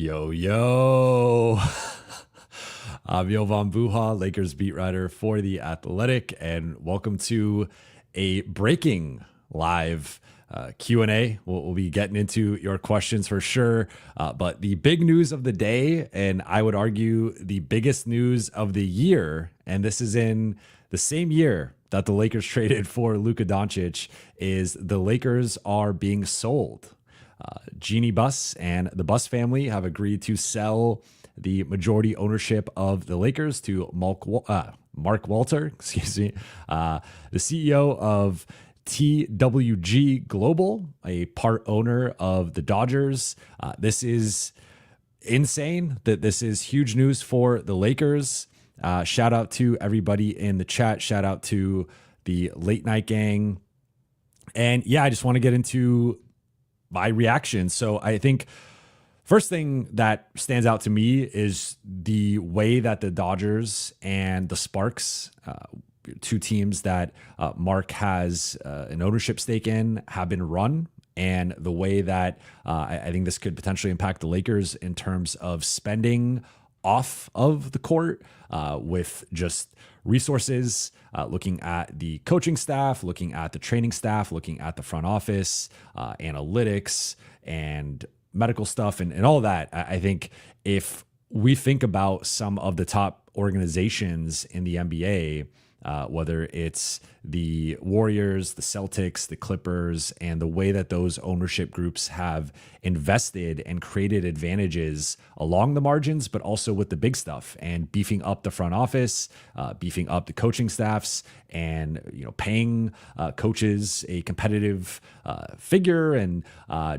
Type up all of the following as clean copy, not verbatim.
Yo, yo. I'm Jovan Buha, Lakers beat writer for The Athletic, and welcome to a breaking live Q&A. We'll be getting into your questions for sure, but the big news of the day, and I would argue the biggest news of the year, and this is in the same year that the Lakers traded for Luka Doncic, is the Lakers are being sold. Jeannie Buss and the Buss family have agreed to sell the majority ownership of the Lakers to Mark Walter, the CEO of TWG Global, a part owner of the Dodgers. This is insane. That this is huge news for the Lakers. Shout out to everybody in the chat. Shout out to the late night gang. And yeah, I just want to get into my reaction. So I think first thing that stands out to me is the way that the Dodgers and the Sparks, two teams that Mark has an ownership stake in, have been run. And the way that I think this could potentially impact the Lakers in terms of spending off of the court with just resources, looking at the coaching staff, looking at the training staff, looking at the front office, analytics and medical stuff and all that. I think if we think about some of the top organizations in the NBA, whether it's the Warriors, the Celtics, the Clippers, and the way that those ownership groups have invested and created advantages along the margins, but also with the big stuff and beefing up the front office, beefing up the coaching staffs, and paying coaches a competitive figure, and I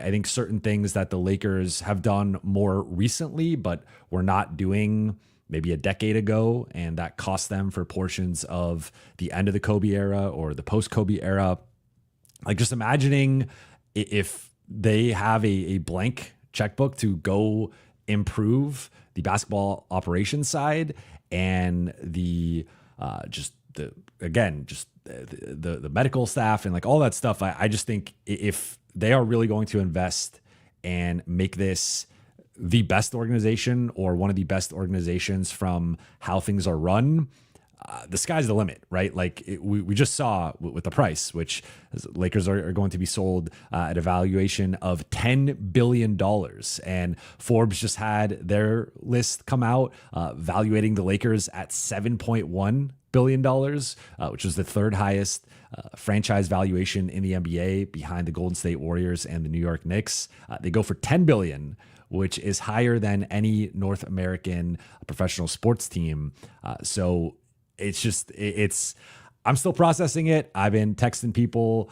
think certain things that the Lakers have done more recently, but were not doing maybe a decade ago, and that cost them for portions of the end of the Kobe era or the post-Kobe era. Like, just imagining if they have a blank checkbook to go improve the basketball operations side and the medical staff and like all that stuff. I just think if they are really going to invest and make this the best organization or one of the best organizations from how things are run, the sky's the limit, right? Like we just saw with the price, which Lakers are going to be sold at a valuation of $10 billion. And Forbes just had their list come out valuating the Lakers at $7.1 billion, which was the third highest franchise valuation in the NBA behind the Golden State Warriors and the New York Knicks. They go for $10 billion, which is higher than any North American professional sports team. So I'm still processing it. I've been texting people,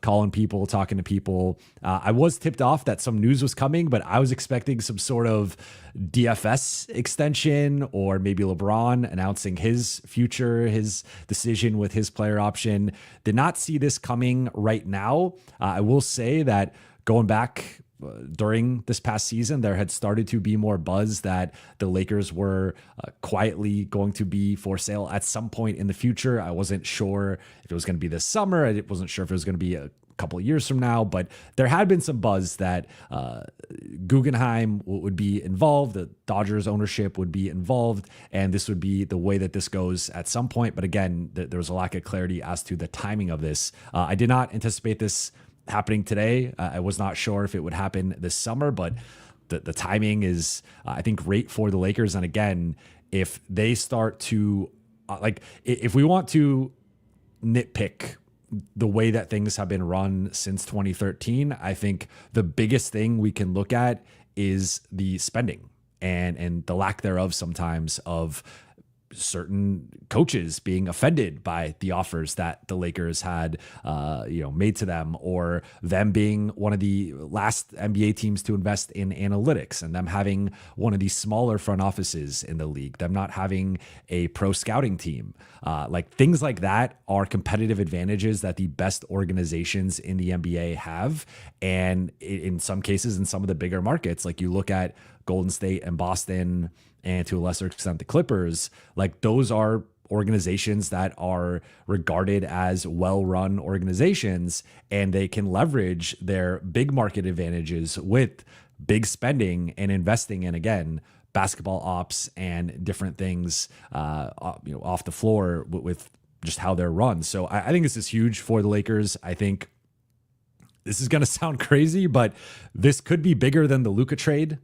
calling people, talking to people. I was tipped off that some news was coming, but I was expecting some sort of DFS extension or maybe LeBron announcing his future, his decision with his player option. Did not see this coming right now. I will say that going back during this past season, there had started to be more buzz that the Lakers were quietly going to be for sale at some point in the future. I wasn't sure if it was going to be this summer. I wasn't sure if it was going to be a couple of years from now, but there had been some buzz that Guggenheim would be involved, the Dodgers ownership would be involved, and this would be the way that this goes at some point. But again, there was a lack of clarity as to the timing of this. I did not anticipate this happening today. I was not sure if it would happen this summer, but the timing is, I think, great for the Lakers. And again, if they start to, if we want to nitpick the way that things have been run since 2013, I think the biggest thing we can look at is the spending and the lack thereof sometimes of certain coaches being offended by the offers that the Lakers had, made to them, or them being one of the last NBA teams to invest in analytics, and them having one of the smaller front offices in the league, them not having a pro scouting team. Like things like that are competitive advantages that the best organizations in the NBA have. And in some cases, in some of the bigger markets, like you look at Golden State and Boston, and to a lesser extent the Clippers, like those are organizations that are regarded as well-run organizations, and they can leverage their big market advantages with big spending and investing in, again, basketball ops and different things, off the floor with just how they're run. So I think this is huge for the Lakers. I think this is going to sound crazy, but this could be bigger than the Luka trade.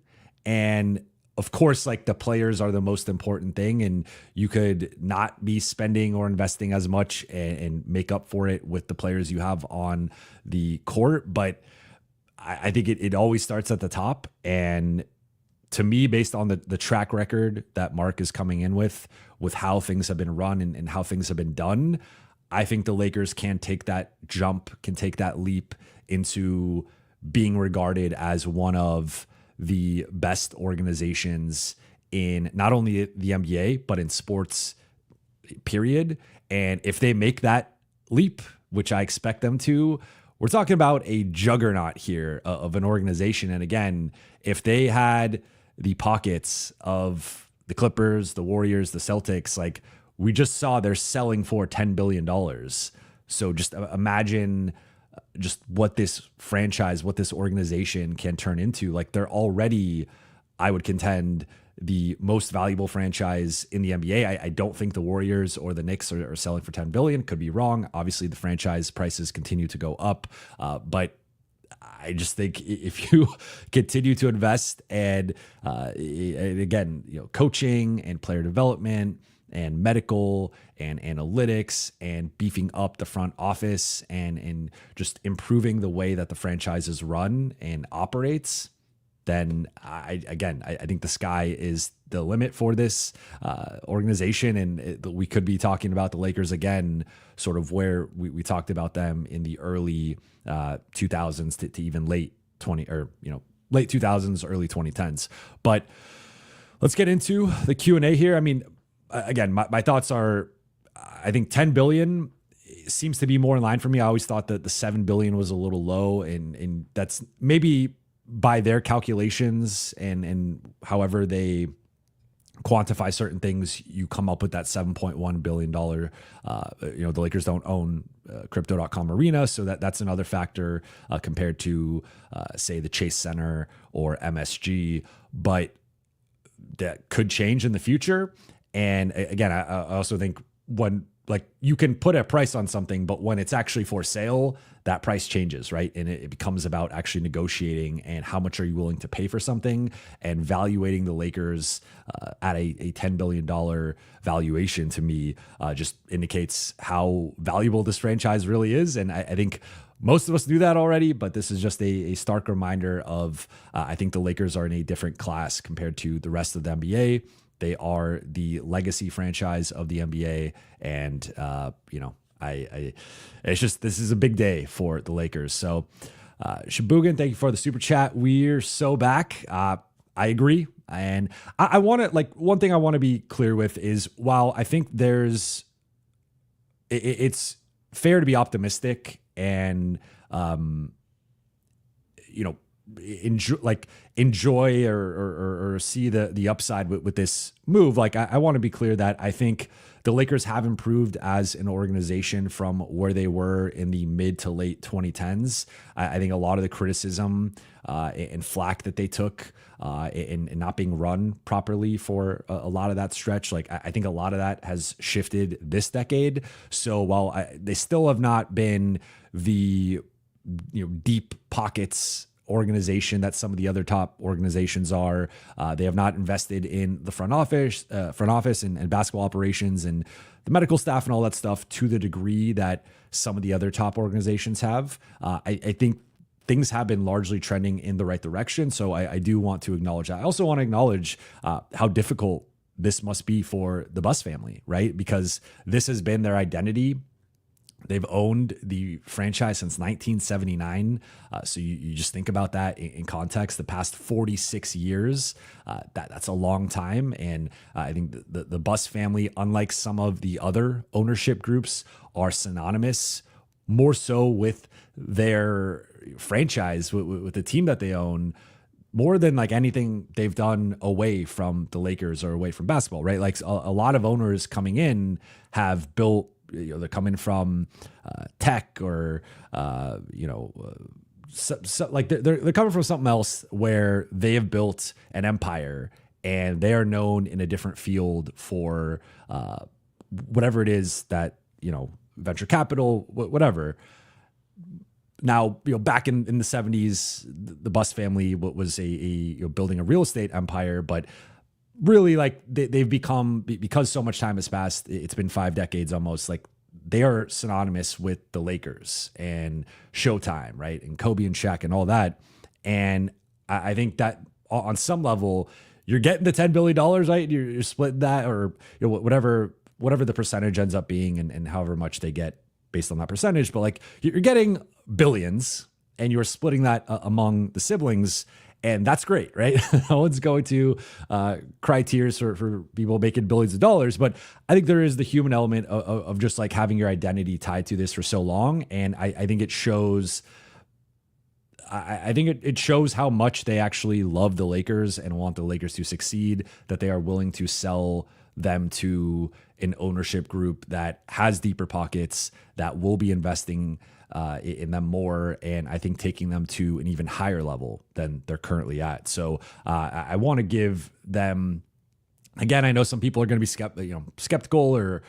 And of course, like, the players are the most important thing, and you could not be spending or investing as much and make up for it with the players you have on the court. But I think it always starts at the top. And to me, based on the track record that Mark is coming in with how things have been run and how things have been done, I think the Lakers can take that jump, can take that leap into being regarded as one of the best organizations in not only the NBA, but in sports, period. And if they make that leap, which I expect them to, we're talking about a juggernaut here of an organization. And again, if they had the pockets of the Clippers, the Warriors, the Celtics, like we just saw, they're selling for $10 billion. So just imagine just what this franchise, what this organization can turn into. Like, they're already, I would contend, the most valuable franchise in the NBA. I don't think the Warriors or the Knicks are selling for $10 billion. Could be wrong. Obviously, the franchise prices continue to go up. But I just think if you continue to invest and again, coaching and player development and medical and analytics and beefing up the front office and just improving the way that the franchise is run and operates, then I think the sky is the limit for this organization. And we could be talking about the Lakers again, sort of where we talked about them in the early 2000s to even late 2000s, early 2010s. But let's get into the Q&A here. I mean, again, my thoughts are, I think 10 billion seems to be more in line for me. I always thought that the 7 billion was a little low, and that's maybe by their calculations and however they quantify certain things, you come up with that $7.1 billion. The Lakers don't own crypto.com arena. So that's another factor compared to, say, the Chase Center or MSG. But that could change in the future. And again, I also think when, like, you can put a price on something, but when it's actually for sale, that price changes, right? And it becomes about actually negotiating and how much are you willing to pay for something, and valuating the Lakers at a $10 billion valuation, to me, just indicates how valuable this franchise really is. And I think most of us knew that already, but this is just a stark reminder of, I think the Lakers are in a different class compared to the rest of the NBA. They are the legacy franchise of the NBA. And, it's just, this is a big day for the Lakers. So, Shabugan, thank you for the super chat. We're so back. I agree. And I want to, like, one thing I want to be clear with is, while I think it's fair to be optimistic and, enjoy or see the upside with this move. Like, I want to be clear that I think the Lakers have improved as an organization from where they were in the mid to late 2010s. I think a lot of the criticism and flack that they took in not being run properly for a lot of that stretch, like, I think a lot of that has shifted this decade. So while they still have not been the deep pockets organization that some of the other top organizations are, they have not invested in the front office and basketball operations and the medical staff and all that stuff to the degree that some of the other top organizations have. I think things have been largely trending in the right direction. So I do want to acknowledge that. I also want to acknowledge how difficult this must be for the Buss family, right? Because this has been their identity. They've owned the franchise since 1979. So you just think about that in context, the past 46 years, that's a long time. And I think the Buss family, unlike some of the other ownership groups, are synonymous more so with their franchise, with the team that they own, more than like anything they've done away from the Lakers or away from basketball, right? Like a lot of owners coming in have built, they're coming from tech or, like they're coming from something else where they have built an empire and they are known in a different field for whatever it is that, venture capital, whatever. Now, back in the 70s, the Bus family was building a real estate empire, but really like they've become, because so much time has passed, it's been 5 decades almost, like they are synonymous with the Lakers and Showtime, right? And Kobe and Shaq and all that. And I think that on some level, you're getting the $10 billion, right? You're splitting that, or whatever the percentage ends up being, and however much they get based on that percentage. But like you're getting billions and you're splitting that among the siblings. And that's great, right? No one's going to cry tears for people making billions of dollars. But I think there is the human element of just like having your identity tied to this for so long. And I think it shows, I think it shows how much they actually love the Lakers and want the Lakers to succeed, that they are willing to sell them to an ownership group that has deeper pockets, that will be investing in them more, and I think taking them to an even higher level than they're currently at. So I want to give them, again, I know some people are going to be skeptical or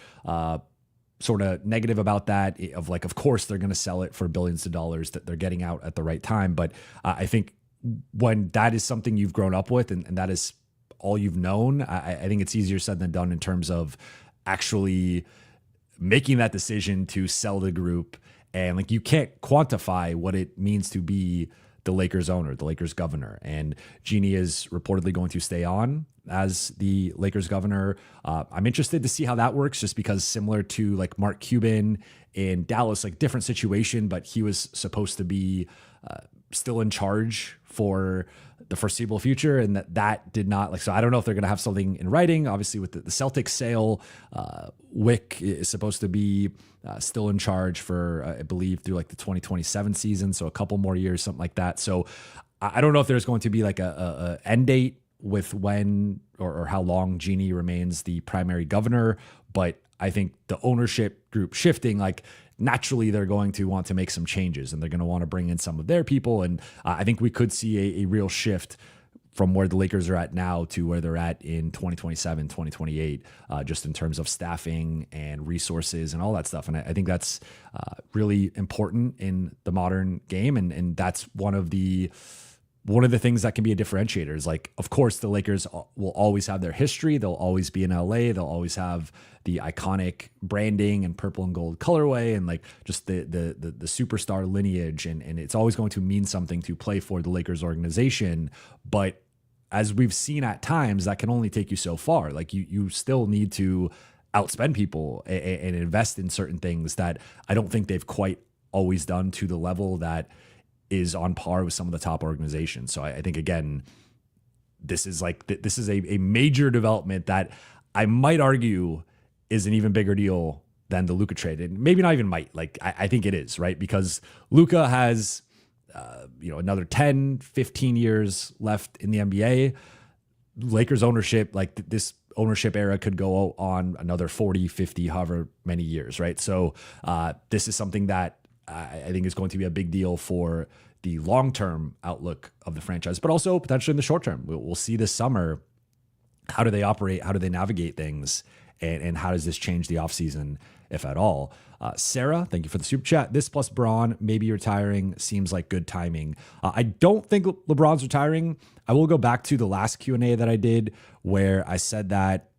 sort of negative about that, of like, of course they're going to sell it for billions of dollars, that they're getting out at the right time. But I think when that is something you've grown up with and that is all you've known, I think it's easier said than done in terms of actually making that decision to sell the group. And like, you can't quantify what it means to be the Lakers owner, the Lakers governor. And Jeannie is reportedly going to stay on as the Lakers governor. I'm interested to see how that works, just because similar to like Mark Cuban in Dallas, like different situation, but he was supposed to be still in charge for the foreseeable future, and that did not, like, so I don't know if they're going to have something in writing. Obviously with the Celtics sale, Wick is supposed to be still in charge for, I believe, through like the 2027 season. So a couple more years, something like that. So I don't know if there's going to be like a end date with when or how long Jeannie remains the primary governor. But I think the ownership group shifting, like, naturally they're going to want to make some changes, and they're going to want to bring in some of their people. And I think we could see a real shift from where the Lakers are at now to where they're at in 2027, 2028, just in terms of staffing and resources and all that stuff. And I think that's really important in the modern game. And that's one of the things that can be a differentiator is, like, of course, the Lakers will always have their history. They'll always be in LA. They'll always have the iconic branding and purple and gold colorway, and like just the superstar lineage. And it's always going to mean something to play for the Lakers organization. But as we've seen at times, that can only take you so far. Like you still need to outspend people and invest in certain things that I don't think they've quite always done to the level that is on par with some of the top organizations. So I think, again, this is a major development that I might argue is an even bigger deal than the Luka trade. And maybe not even might, like, I think it is, right? Because Luka has, another 10, 15 years left in the NBA. Lakers ownership, like this ownership era could go on another 40, 50, however many years, right? So this is something that I think is going to be a big deal for the long-term outlook of the franchise, but also potentially in the short term. We'll see this summer, how do they operate? How do they navigate things? And how does this change the offseason, if at all? Sarah, thank you for the super chat. This plus Braun maybe retiring seems like good timing. I don't think LeBron's retiring. I will go back to the last Q&A that I did where I said that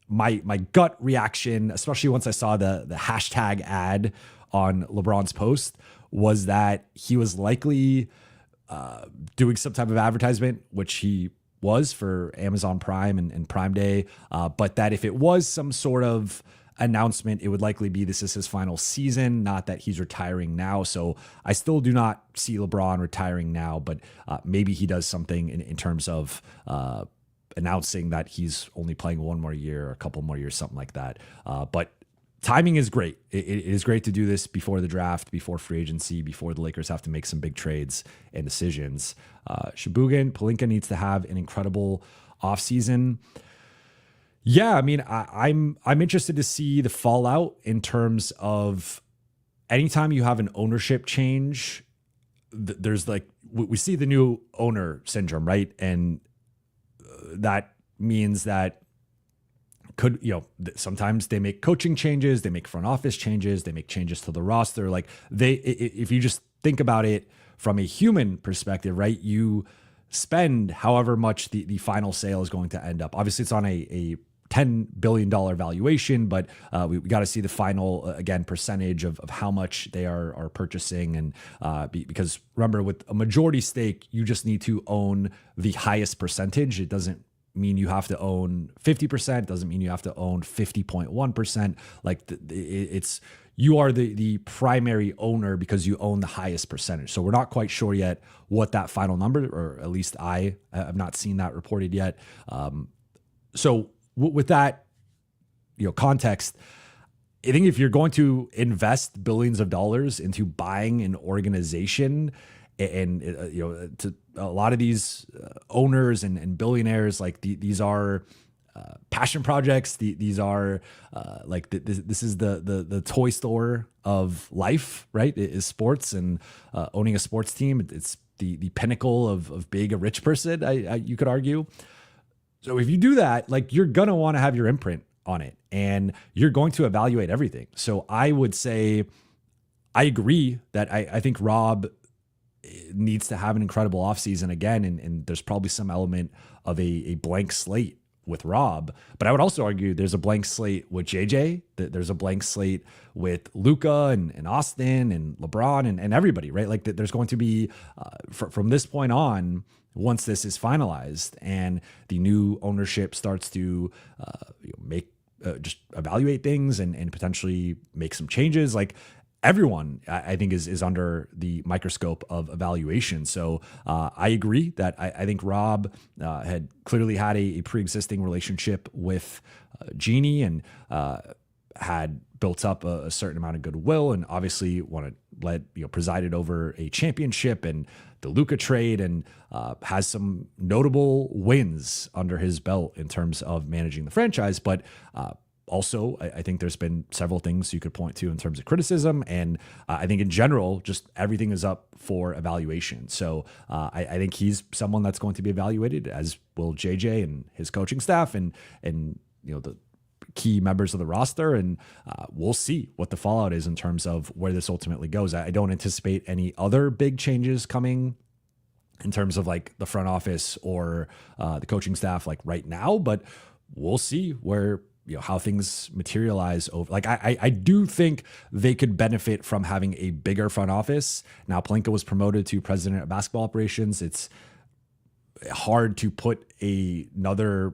my gut reaction, especially once I saw the hashtag ad on LeBron's post, was that he was likely doing some type of advertisement, which he was for Amazon Prime and Prime Day, but that if it was some sort of announcement, it would likely be this is his final season, not that he's retiring now. So I still do not see LeBron retiring now, but maybe he does something in terms of announcing that he's only playing one more year or a couple more years, something like that. But timing is great. It is great to do this before the draft, before free agency, before the Lakers have to make some big trades and decisions. Shibugan, Pelinka needs to have an incredible offseason. Yeah, I mean, I'm interested to see the fallout in terms of anytime you have an ownership change, there's like, we see the new owner syndrome, right? And that means that sometimes they make coaching changes, they make front office changes, they make changes to the roster. Like if you just think about it from a human perspective, right? You spend however much the final sale is going to end up. Obviously, it's on a $10 billion valuation, but we got to see the final, again, percentage of how much they are purchasing. And because remember, with a majority stake, you just need to own the highest percentage. It doesn't mean you have to own 50%, doesn't mean you have to own 50.1%. Like it's, you are the primary owner because you own the highest percentage. So we're not quite sure yet what that final number, or at least I have not seen that reported yet. So with that, context, I think if you're going to invest billions of dollars into buying an organization, and to a lot of these owners and billionaires, like these are passion projects. These are this is the toy store of life, right? It is sports, and owning a sports team. It's the pinnacle of being a rich person. You could argue. So if you do that, like, you're gonna want to have your imprint on it, and you're going to evaluate everything. So I would say, I agree that I think Rob needs to have an incredible offseason again, and there's probably some element of a blank slate with Rob. But I would also argue there's a blank slate with JJ, that there's a blank slate with Luka and Austin and LeBron and everybody, right? Like, there's going to be, from this point on, once this is finalized and the new ownership starts to just evaluate things and potentially make some changes, like, everyone, I think, is under the microscope of evaluation. So I agree that I think Rob had clearly had a pre-existing relationship with Jeannie, and had built up a certain amount of goodwill, and obviously presided over a championship and the Luka trade, and has some notable wins under his belt in terms of managing the franchise. But also, I think there's been several things you could point to in terms of criticism. And I think in general, just everything is up for evaluation. So I think he's someone that's going to be evaluated, as will JJ and his coaching staff and the key members of the roster. And we'll see what the fallout is in terms of where this ultimately goes. I don't anticipate any other big changes coming in terms of like the front office or the coaching staff like right now, but we'll see where, how things materialize over. Like, I do think they could benefit from having a bigger front office. Now, Pelinka was promoted to president of basketball operations. It's hard to put another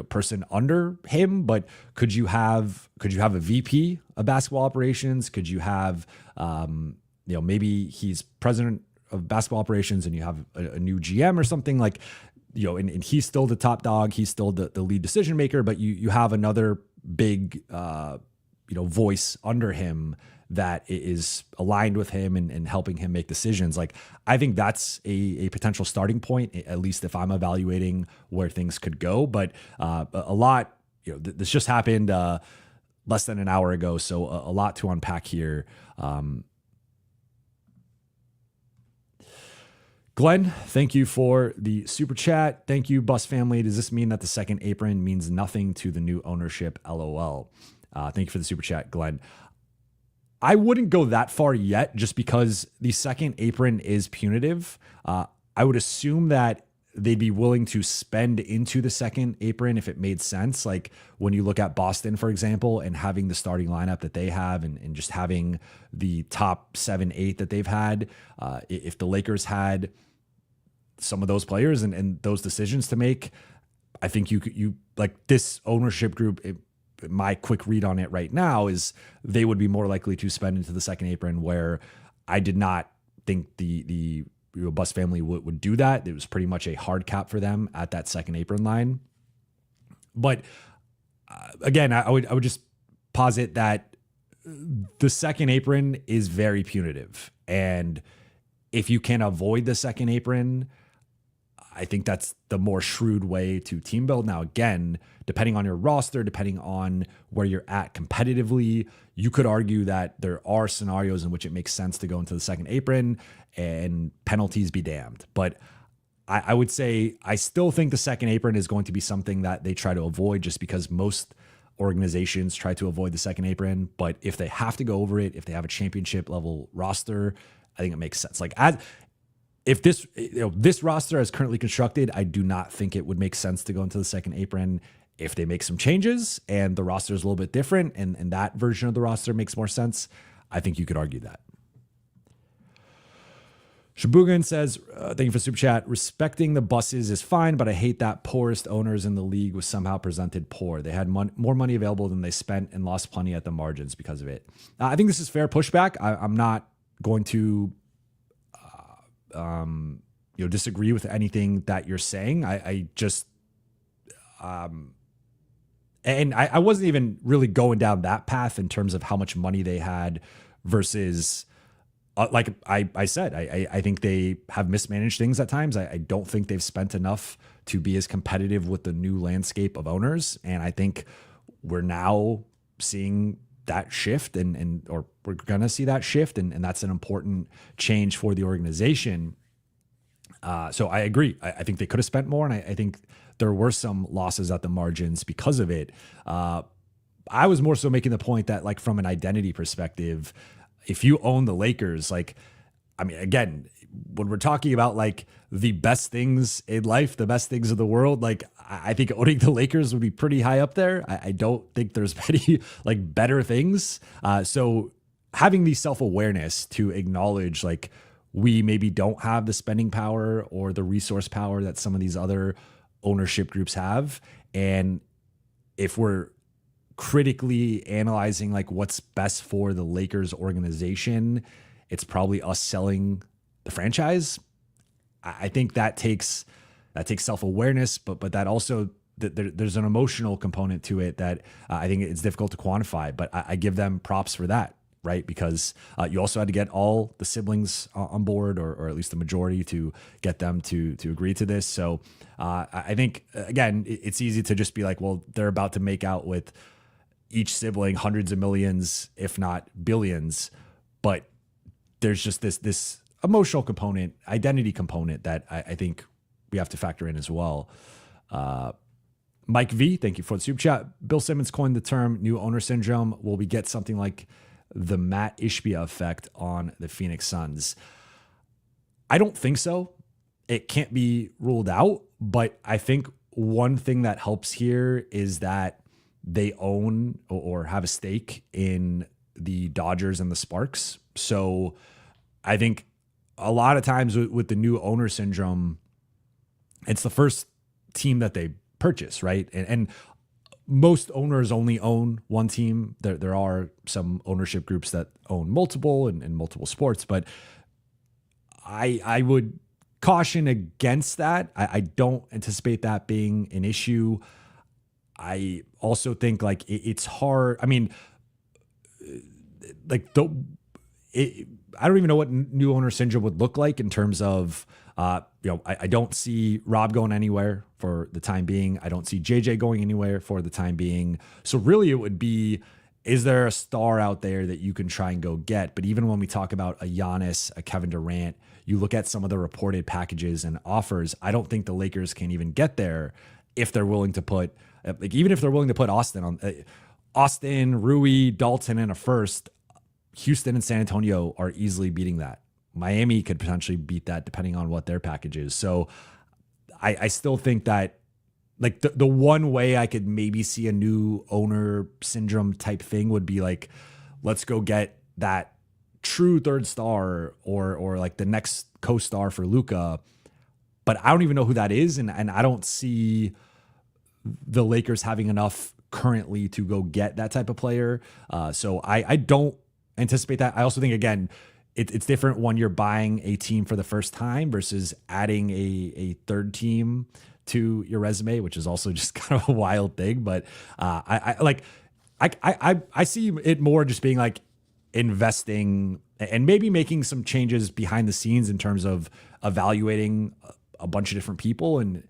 person under him, but could you have a VP of basketball operations? Could you have maybe he's president of basketball operations and you have a new GM or something, like, and he's still the top dog, he's still the lead decision maker, but you have another big voice under him that is aligned with him and helping him make decisions. Like, I think that's a potential starting point, at least if I'm evaluating where things could go. But a lot, this just happened less than an hour ago, so a lot to unpack here. Glenn, thank you for the super chat. Thank you, Bus family. Does this mean that the second apron means nothing to the new ownership? LOL. Thank you for the super chat, Glenn. I wouldn't go that far yet, just because the second apron is punitive. I would assume that they'd be willing to spend into the second apron if it made sense. Like, when you look at Boston, for example, and having the starting lineup that they have, and just having the top 7-8 that they've had, if the Lakers had some of those players and those decisions to make, I think you like this ownership group. My quick read on it right now is they would be more likely to spend into the second apron, where I did not think the Bus family would do that. It was pretty much a hard cap for them at that second apron line. But again, I would just posit that the second apron is very punitive, and if you can avoid the second apron, I think that's the more shrewd way to team build. Now, again, depending on your roster, depending on where you're at competitively, you could argue that there are scenarios in which it makes sense to go into the second apron and penalties be damned. But I would say I still think the second apron is going to be something that they try to avoid, just because most organizations try to avoid the second apron. But if they have to go over it, if they have a championship level roster, I think it makes sense. Like, if this roster is currently constructed, I do not think it would make sense to go into the second apron. If they make some changes and the roster is a little bit different and that version of the roster makes more sense, I think you could argue that. Shabugan says, thank you for super chat. Respecting the buses is fine, but I hate that poorest owners in the league was somehow presented poor. They had more money available than they spent and lost plenty at the margins because of it. I think this is fair pushback. I'm not going to disagree with anything that you're saying. I wasn't even really going down that path in terms of how much money they had versus, like I said, I think they have mismanaged things at times. I don't think they've spent enough to be as competitive with the new landscape of owners. And I think we're now seeing that shift or we're going to see that shift. And that's an important change for the organization. So I agree. I think they could have spent more. And I think there were some losses at the margins because of it. I was more so making the point that, like, from an identity perspective, if you own the Lakers, like, I mean, again, when we're talking about like the best things in life, the best things of the world, like, I think owning the Lakers would be pretty high up there. I don't think there's many like better things. So having the self-awareness to acknowledge, like, we maybe don't have the spending power or the resource power that some of these other ownership groups have. And if we're critically analyzing like what's best for the Lakers organization, it's probably us selling the franchise. I think that takes self-awareness, but that also there's an emotional component to it that I think it's difficult to quantify, but I give them props for that, right? Because you also had to get all the siblings on board, or at least the majority, to get them to agree to this. So I think, again, it's easy to just be like, well, they're about to make out with each sibling hundreds of millions, if not billions. But there's just this emotional component, identity component that I think we have to factor in as well. Mike V, thank you for the super chat. Bill Simmons coined the term new owner syndrome. Will we get something like the Matt Ishbia effect on the Phoenix Suns? I don't think so. It can't be ruled out, but I think one thing that helps here is that they own or have a stake in the Dodgers and the Sparks. So I think a lot of times with the new owner syndrome, it's the first team that they purchase, right? And most owners only own one team. There are some ownership groups that own multiple and multiple sports, but I would caution against that. I don't anticipate that being an issue. I also think like it's hard. I mean, like I don't even know what new owner syndrome would look like in terms of, I don't see Rob going anywhere for the time being. I don't see JJ going anywhere for the time being. So really it would be, is there a star out there that you can try and go get? But even when we talk about a Giannis, a Kevin Durant, you look at some of the reported packages and offers, I don't think the Lakers can even get there if they're willing to put, like, even if they're willing to put Austin, Rui, Dalton in a first. Houston and San Antonio are easily beating that. Miami could potentially beat that depending on what their package is. So I still think that, like, the one way I could maybe see a new owner syndrome type thing would be like, let's go get that true third star or like the next co-star for Luka. But I don't even know who that is. And I don't see the Lakers having enough currently to go get that type of player. So I don't anticipate that. I also think, again, it's different when you're buying a team for the first time versus adding a third team to your resume, which is also just kind of a wild thing. But I see it more just being like investing and maybe making some changes behind the scenes in terms of evaluating a bunch of different people and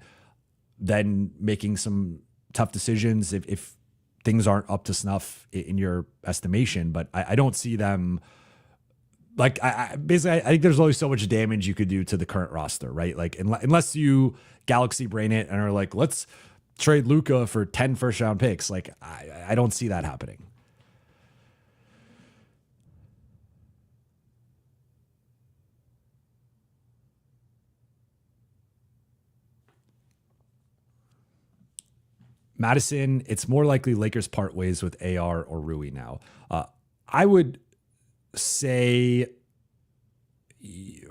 then making some tough decisions if things aren't up to snuff in your estimation. But I don't see them like basically. I think there's only so much damage you could do to the current roster, right? Like unless you galaxy brain it and are like, let's trade Luka for 10 first round picks. Like I don't see that happening. Madison, it's more likely Lakers part ways with AR or Rui now. I would say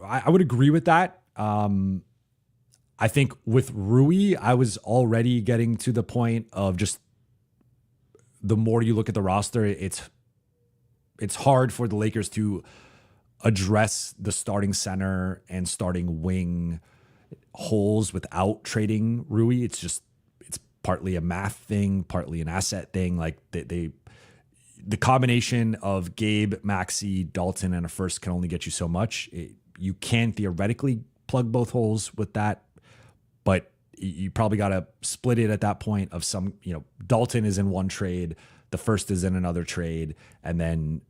I would agree with that. I think with Rui, I was already getting to the point of just the more you look at the roster, it's hard for the Lakers to address the starting center and starting wing holes without trading Rui. It's partly a math thing, partly an asset thing. Like the combination of Gabe, Maxey, Dalton, and a first can only get you so much. You can theoretically plug both holes with that, but you probably got to split it at that point of some, Dalton is in one trade, the first is in another trade, and then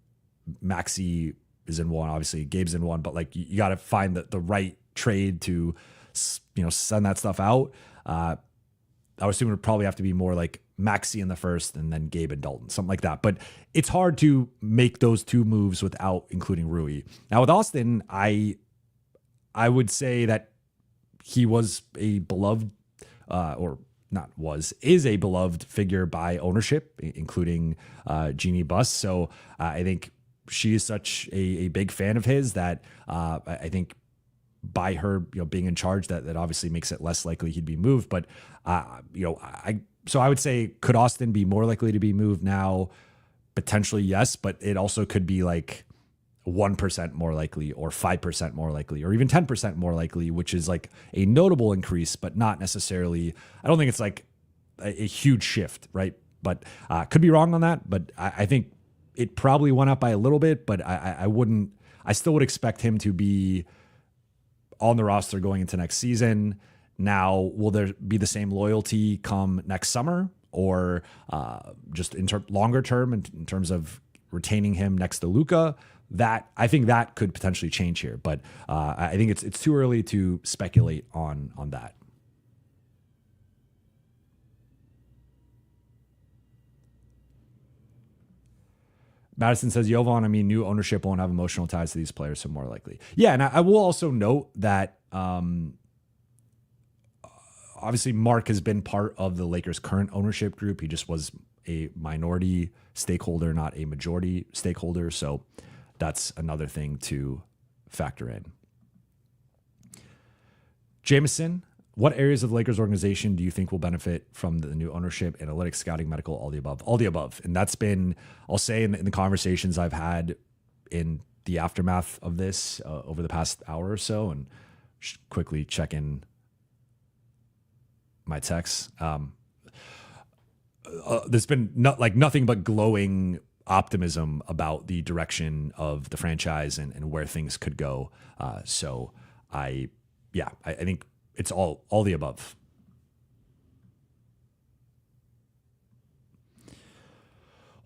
Maxey is in one, obviously Gabe's in one, but like you got to find the right trade to, send that stuff out. I would assume it would probably have to be more like Maxey in the first and then Gabe and Dalton, something like that. But it's hard to make those two moves without including Rui. Now with Austin, I would say that he was a beloved, is a beloved figure by ownership, including Jeannie Buss. So I think she is such a big fan of his that I think by her, being in charge, that obviously makes it less likely he'd be moved. But, so I would say, could Austin be more likely to be moved now? Potentially, yes, but it also could be like 1% more likely or 5% more likely or even 10% more likely, which is like a notable increase, but not necessarily, I don't think it's like a huge shift, right? But could be wrong on that, but I think it probably went up by a little bit, but I still would expect him to be on the roster going into next season. Now, will there be the same loyalty come next summer or just longer term in terms of retaining him next to Luka? That I think that could potentially change here, but I think it's too early to speculate on that. Madison says, Jovan, new ownership won't have emotional ties to these players, so more likely. Yeah, and I will also note that obviously Mark has been part of the Lakers' current ownership group. He just was a minority stakeholder, not a majority stakeholder. So that's another thing to factor in. Jameson, what areas of the Lakers organization do you think will benefit from the new ownership, analytics, scouting, medical, all the above? All the above. And that's been, I'll say in the conversations I've had in the aftermath of this over the past hour or so, and just quickly check in my texts. There's been nothing but glowing optimism about the direction of the franchise and where things could go. So I think it's all the above.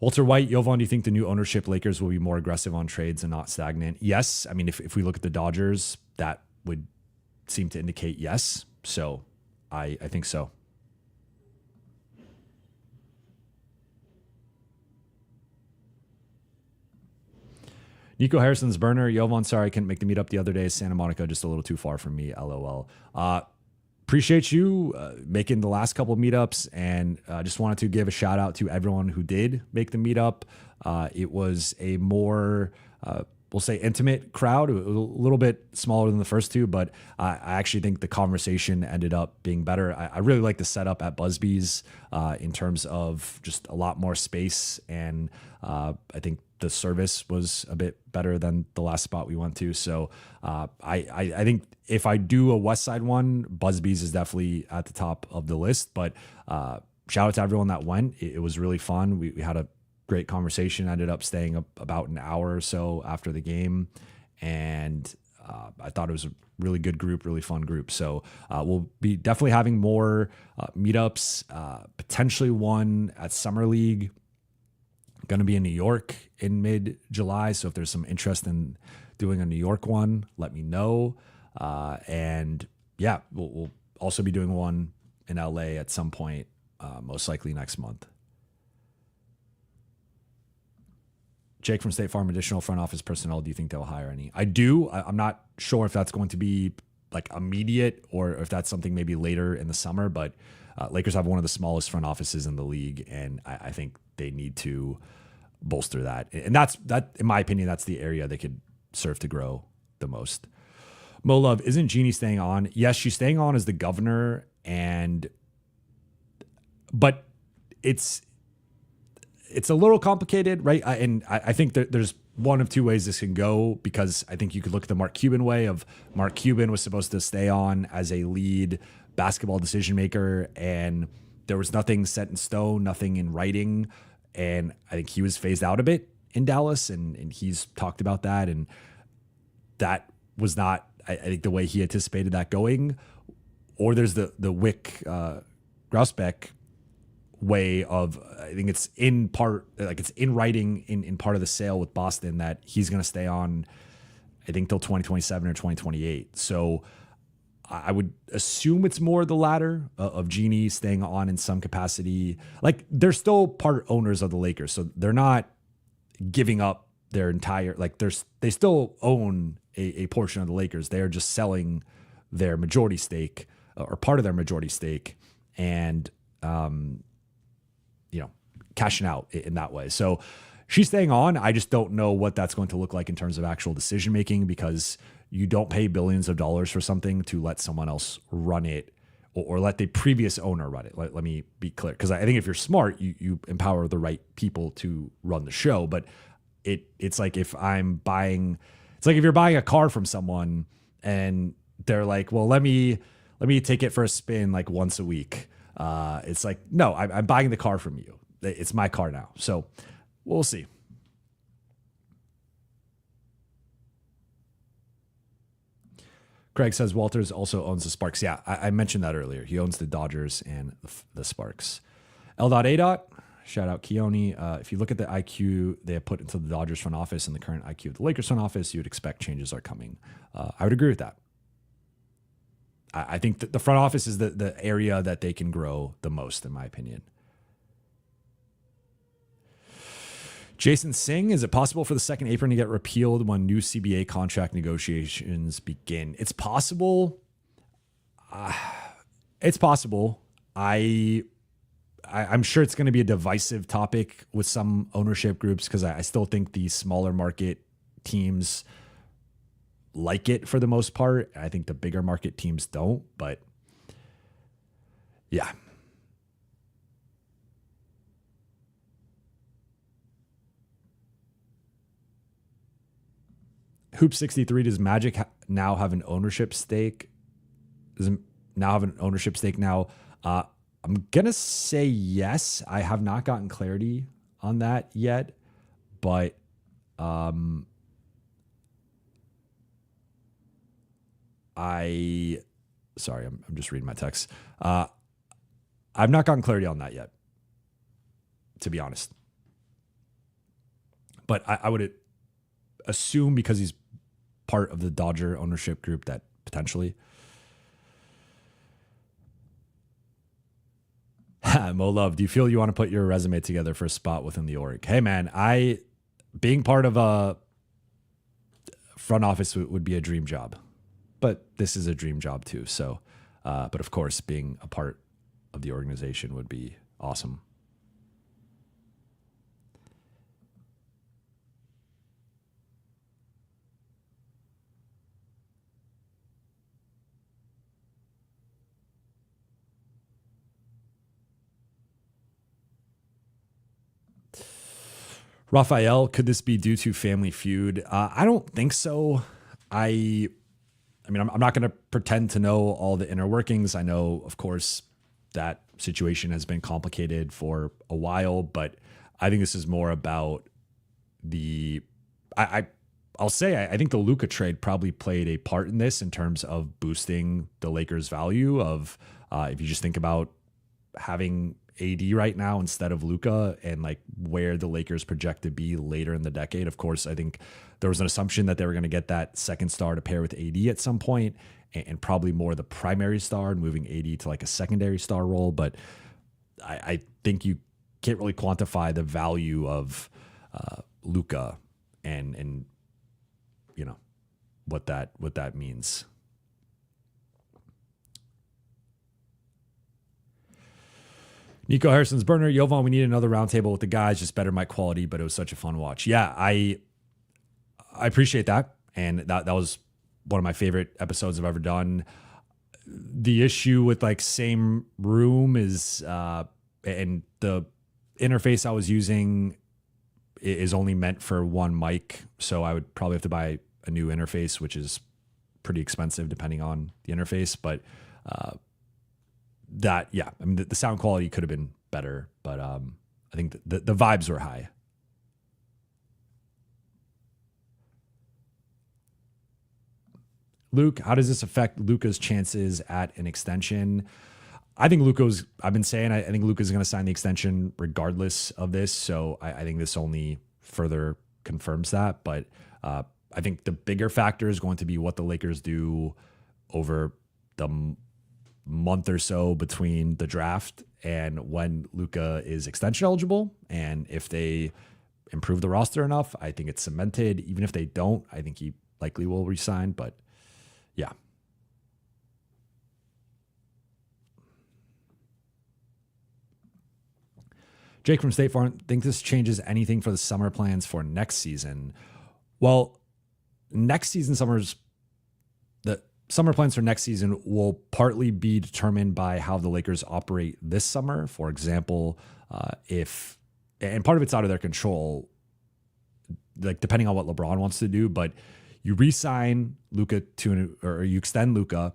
Walter White, Jovan, do you think the new ownership Lakers will be more aggressive on trades and not stagnant? Yes. If we look at the Dodgers, that would seem to indicate yes. So I think so. Nico Harrison's burner. Jovan, sorry I couldn't make the meetup the other day. Santa Monica, just a little too far from me. LOL. Appreciate you making the last couple of meetups, and just wanted to give a shout out to everyone who did make the meetup. It was a more, we'll say, intimate crowd, a little bit smaller than the first two, but I actually think the conversation ended up being better. I really like the setup at Busby's in terms of just a lot more space, and I think the service was a bit better than the last spot we went to. So I think if I do a West Side one, Busby's is definitely at the top of the list. But shout out to everyone that went. It was really fun. We had a great conversation. Ended up staying up about an hour or so after the game, and I thought it was a really good group, really fun group. So we'll be definitely having more meetups, potentially one at Summer League. Going to be in New York in mid-July. So if there's some interest in doing a New York one, let me know. And yeah, we'll also be doing one in LA at some point, most likely next month. Jake from State Farm, additional front office personnel. Do you think they'll hire any? I do. I'm not sure if that's going to be like immediate or if that's something maybe later in the summer, but Lakers have one of the smallest front offices in the league. And I think they need to bolster that. And that, in my opinion, that's the area they could serve to grow the most. Mo Love, isn't Jeannie staying on? Yes, she's staying on as the governor, but it's a little complicated, right? I think that there's one of two ways this can go, because I think you could look at the Mark Cuban way of Mark Cuban was supposed to stay on as a lead basketball decision maker, and there was nothing set in stone, nothing in writing, and I think he was phased out a bit in Dallas, and he's talked about that, and that was not, I think, the way he anticipated that going. Or there's the Wick Grousbeck way of, I think it's in part, like it's in writing in part of the sale with Boston that he's going to stay on, I think, till 2027 or 2028. So I would assume it's more the latter of Jeannie staying on in some capacity. Like, they're still part owners of the Lakers, so they're not giving up their entire, like they still own a portion of the Lakers. They are just selling their majority stake or part of their majority stake and, cashing out in that way. So she's staying on. I just don't know what that's going to look like in terms of actual decision making, because you don't pay billions of dollars for something to let someone else run it or let the previous owner run it. Let me be clear, because I think if you're smart, you empower the right people to run the show. But it's like if you're buying a car from someone and they're like, well, let me take it for a spin like once a week. It's like, no, I'm buying the car from you. It's my car now. So we'll see. Craig says Walters also owns the Sparks. Yeah, I mentioned that earlier. He owns the Dodgers and the Sparks. L.A. Shout out Keone. If you look at the IQ they have put into the Dodgers front office and the current IQ of the Lakers front office, you would expect changes are coming. I would agree with that. I think that the front office is the area that they can grow the most, in my opinion. Jason Singh, is it possible for the second apron to get repealed when new CBA contract negotiations begin? It's possible. It's possible. I'm sure it's going to be a divisive topic with some ownership groups, because I still think the smaller market teams like it for the most part. I think the bigger market teams don't, but yeah. Hoop 63, does Magic now have an ownership stake? Does it now have an ownership stake now? I'm going to say yes. I have not gotten clarity on that yet, but I'm just reading my text. I've not gotten clarity on that yet, to be honest. But I would assume, because he's part of the Dodger ownership group, that potentially. Mo Love, do you feel you want to put your resume together for a spot within the org? Hey man, being part of a front office would be a dream job, but this is a dream job too. So, but of course, being a part of the organization would be awesome. Raphael, could this be due to Family Feud? I don't think so. I mean, I'm not going to pretend to know all the inner workings. I know, of course, that situation has been complicated for a while, but I think this is more about I'll say I think the Luka trade probably played a part in this in terms of boosting the Lakers' value of if you just think about having AD right now instead of Luka and like where the Lakers project to be later in the decade. Of course, I think there was an assumption that they were going to get that second star to pair with AD at some point and probably more the primary star and moving AD to like a secondary star role. But I think you can't really quantify the value of Luka and you know what that means. Nico Harrison's burner, Jovan, we need another roundtable with the guys, just better mic quality, but it was such a fun watch. Yeah, I appreciate that. And that was one of my favorite episodes I've ever done. The issue with like same room is and the interface I was using is only meant for one mic. So I would probably have to buy a new interface, which is pretty expensive depending on the interface. But I mean, the sound quality could have been better, but I think the vibes were high. Luke, how does this affect Luka's chances at an extension? I think I've been saying, I think Luka's going to sign the extension regardless of this. So I think this only further confirms that. But I think the bigger factor is going to be what the Lakers do over the month or so between the draft and when Luka is extension eligible. And if they improve the roster enough, I think it's cemented. Even if they don't, I think he likely will resign. But yeah. Jake from State Farm, think this changes anything for the summer plans for next season? Well, next season the summer plans for next season will partly be determined by how the Lakers operate this summer. For example, and part of it's out of their control, like depending on what LeBron wants to do, but you re-sign Luka or you extend Luka.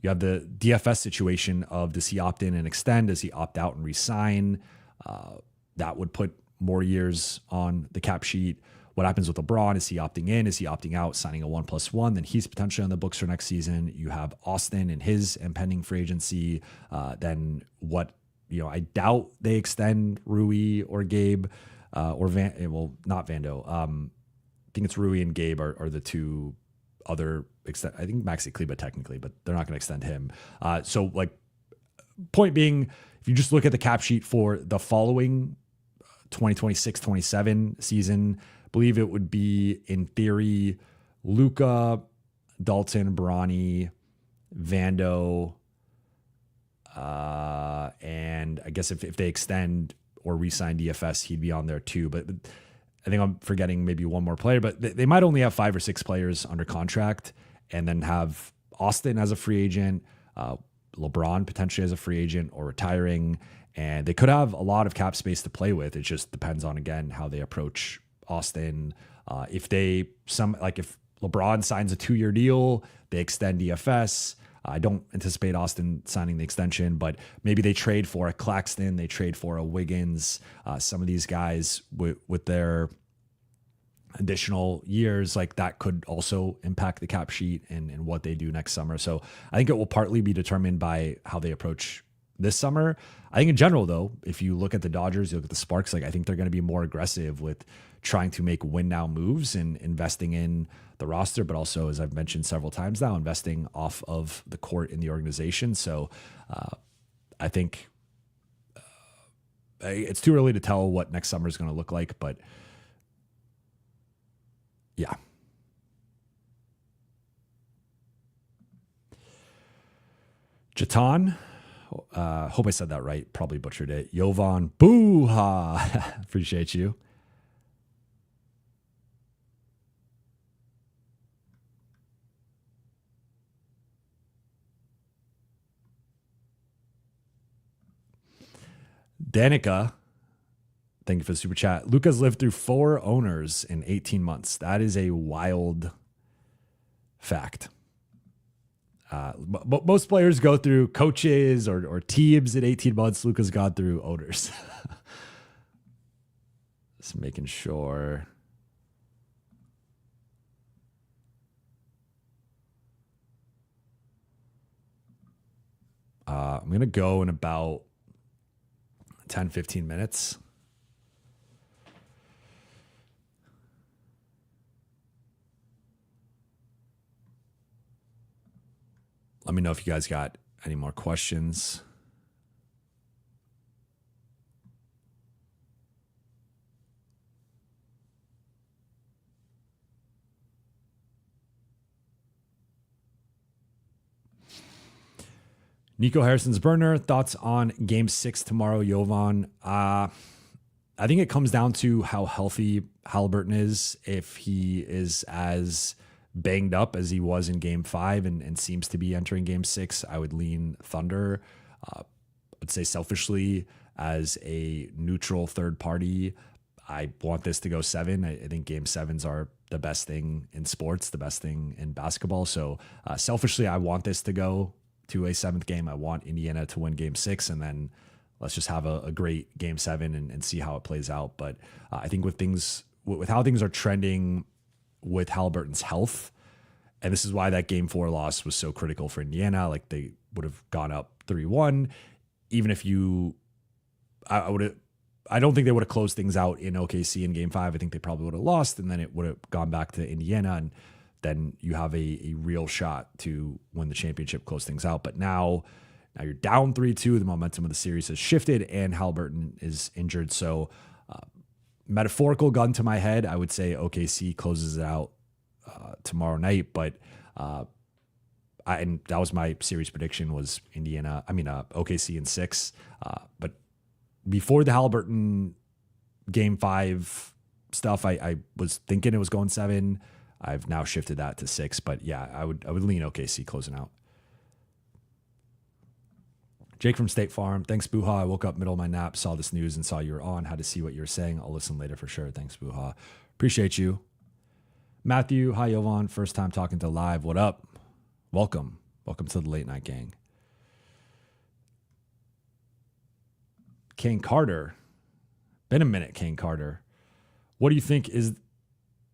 You have the DFS situation of does he opt in and extend? Does he opt out and re-sign? That would put more years on the cap sheet. What happens with LeBron? Is he opting in? Is he opting out, signing a 1+1? Then he's potentially on the books for next season. You have Austin and his impending free agency. Then I doubt they extend Rui or Gabe or not Vando. I think it's Rui and Gabe are the two other extent. I think Maxi Kleba technically, but they're not going to extend him. So like point being, if you just look at the cap sheet for the following 2026-27 season, I believe it would be in theory Luka, Dalton, Bronny, Vando, and I guess if they extend or re-sign DFS, he'd be on there too. But I think I'm forgetting maybe one more player, but they might only have 5 or 6 players under contract and then have Austin as a free agent, LeBron potentially as a free agent or retiring. And they could have a lot of cap space to play with. It just depends on, again, how they approach Austin. If LeBron signs a 2-year deal, they extend DFS. I don't anticipate Austin signing the extension, but maybe they trade for a Claxton, they trade for a Wiggins. Some of these guys with their additional years, like that could also impact the cap sheet and what they do next summer. So I think it will partly be determined by how they approach this summer. I think in general, though, if you look at the Dodgers, you look at the Sparks, like I think they're going to be more aggressive with trying to make win now moves and investing in the roster, but also, as I've mentioned several times now, investing off of the court in the organization. So I think it's too early to tell what next summer is going to look like, but yeah. Jovan, hope I said that right. Probably butchered it. Jovan Buha. Appreciate you. Danica, thank you for the super chat. Luka's lived through 4 owners in 18 months. That is a wild fact. Most players go through coaches or teams in 18 months. Luka's gone through owners. Just making sure. I'm going to go in about 10, 15 minutes. Let me know if you guys got any more questions. Nico Harrison's burner, thoughts on game 6 tomorrow, Jovan? I think it comes down to how healthy Halliburton is. If he is as banged up as he was in game 5 and seems to be entering game 6, I would lean Thunder. I'd say selfishly, as a neutral third party, I want this to go 7. I think game 7s are the best thing in sports, the best thing in basketball. So selfishly, I want this to go to a 7th game. I want Indiana to win game 6, and then let's just have a great game 7 and see how it plays out. But I think with how things are trending with Halliburton's health, and this is why that game 4 loss was so critical for Indiana. Like, they would have gone up 3-1, even if I don't think they would have closed things out in OKC in game 5. I think they probably would have lost, and then it would have gone back to Indiana, and then you have a real shot to win the championship, close things out. But now you're down 3-2. The momentum of the series has shifted, and Halliburton is injured. So metaphorical gun to my head, I would say OKC closes it out tomorrow night. But and that was my series prediction, was OKC in 6. But before the Halliburton game 5 stuff, I was thinking it was going 7. I've now shifted that to 6, but yeah, I would lean OKC closing out. Jake from State Farm, thanks Buha. I woke up middle of my nap, saw this news and saw you were on. Had to see what you were saying. I'll listen later for sure. Thanks Buha. Appreciate you. Matthew, hi Jovan. First time talking to live. What up? Welcome to the late night gang. Kane Carter, been a minute. Kane Carter, what do you think is,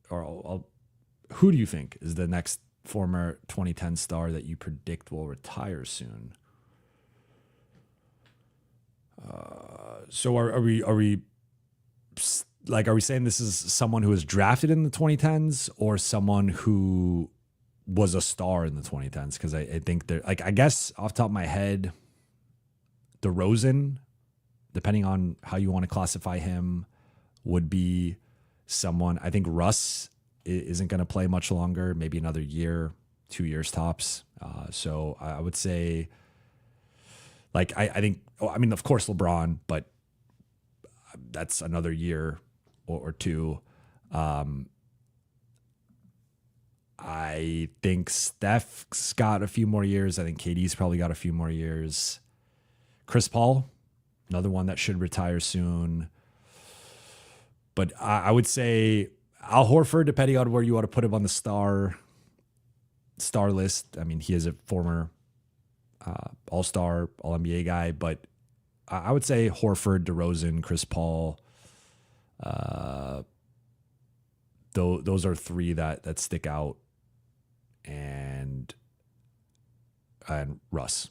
who do you think is the next former 2010 star that you predict will retire soon? So are we saying this is someone who was drafted in the 2010s or someone who was a star in the 2010s? Because I think they're I guess off the top of my head, DeRozan, depending on how you want to classify him, would be someone. I think Russ isn't going to play much longer, maybe another year, 2 years tops. So I would say, I think, of course LeBron, but that's another year or 2. I think Steph's got a few more years. I think KD's probably got a few more years. Chris Paul, another one that should retire soon. But I would say Al Horford, depending on where you want to put him on the star list. I mean, he is a former all-star, all-NBA guy, but I would say Horford, DeRozan, Chris Paul. Those are 3 that stick out, and Russ.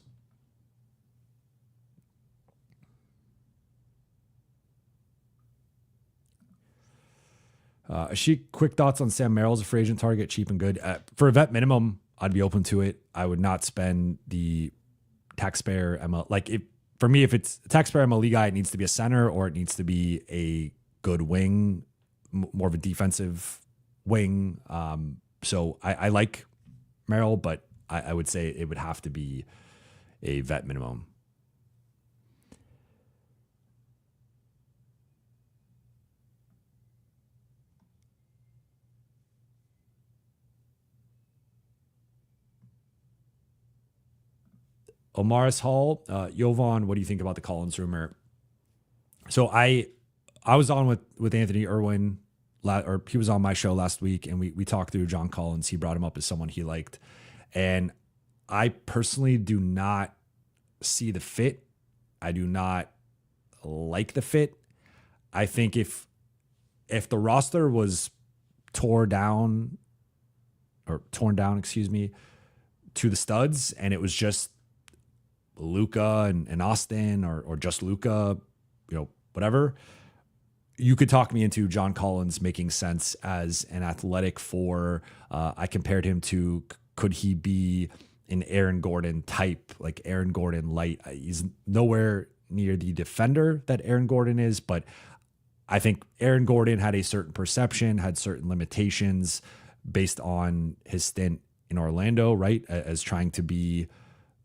Quick thoughts on Sam Merrill's a free agent target, cheap and good. For a vet minimum, I'd be open to it. I would not spend the taxpayer ML. For me, if it's a taxpayer MLE guy, it needs to be a center or it needs to be a good wing, more of a defensive wing. So I like Merrill, but I would say it would have to be a vet minimum. Omaris Hall, Jovan, what do you think about the Collins rumor? So I was on with Anthony Irwin, or he was on my show last week, and we talked through John Collins. He brought him up as someone he liked, and I personally do not see the fit. I do not like the fit. I think if the roster was torn down, to the studs, and it was just Luka and Austin or just Luka, whatever, you could talk me into John Collins making sense as an athletic four. I compared him to, could he be an Aaron Gordon type, like Aaron Gordon light? He's nowhere near the defender that Aaron Gordon is, but I think Aaron Gordon had a certain perception, had certain limitations based on his stint in Orlando, right? As trying to be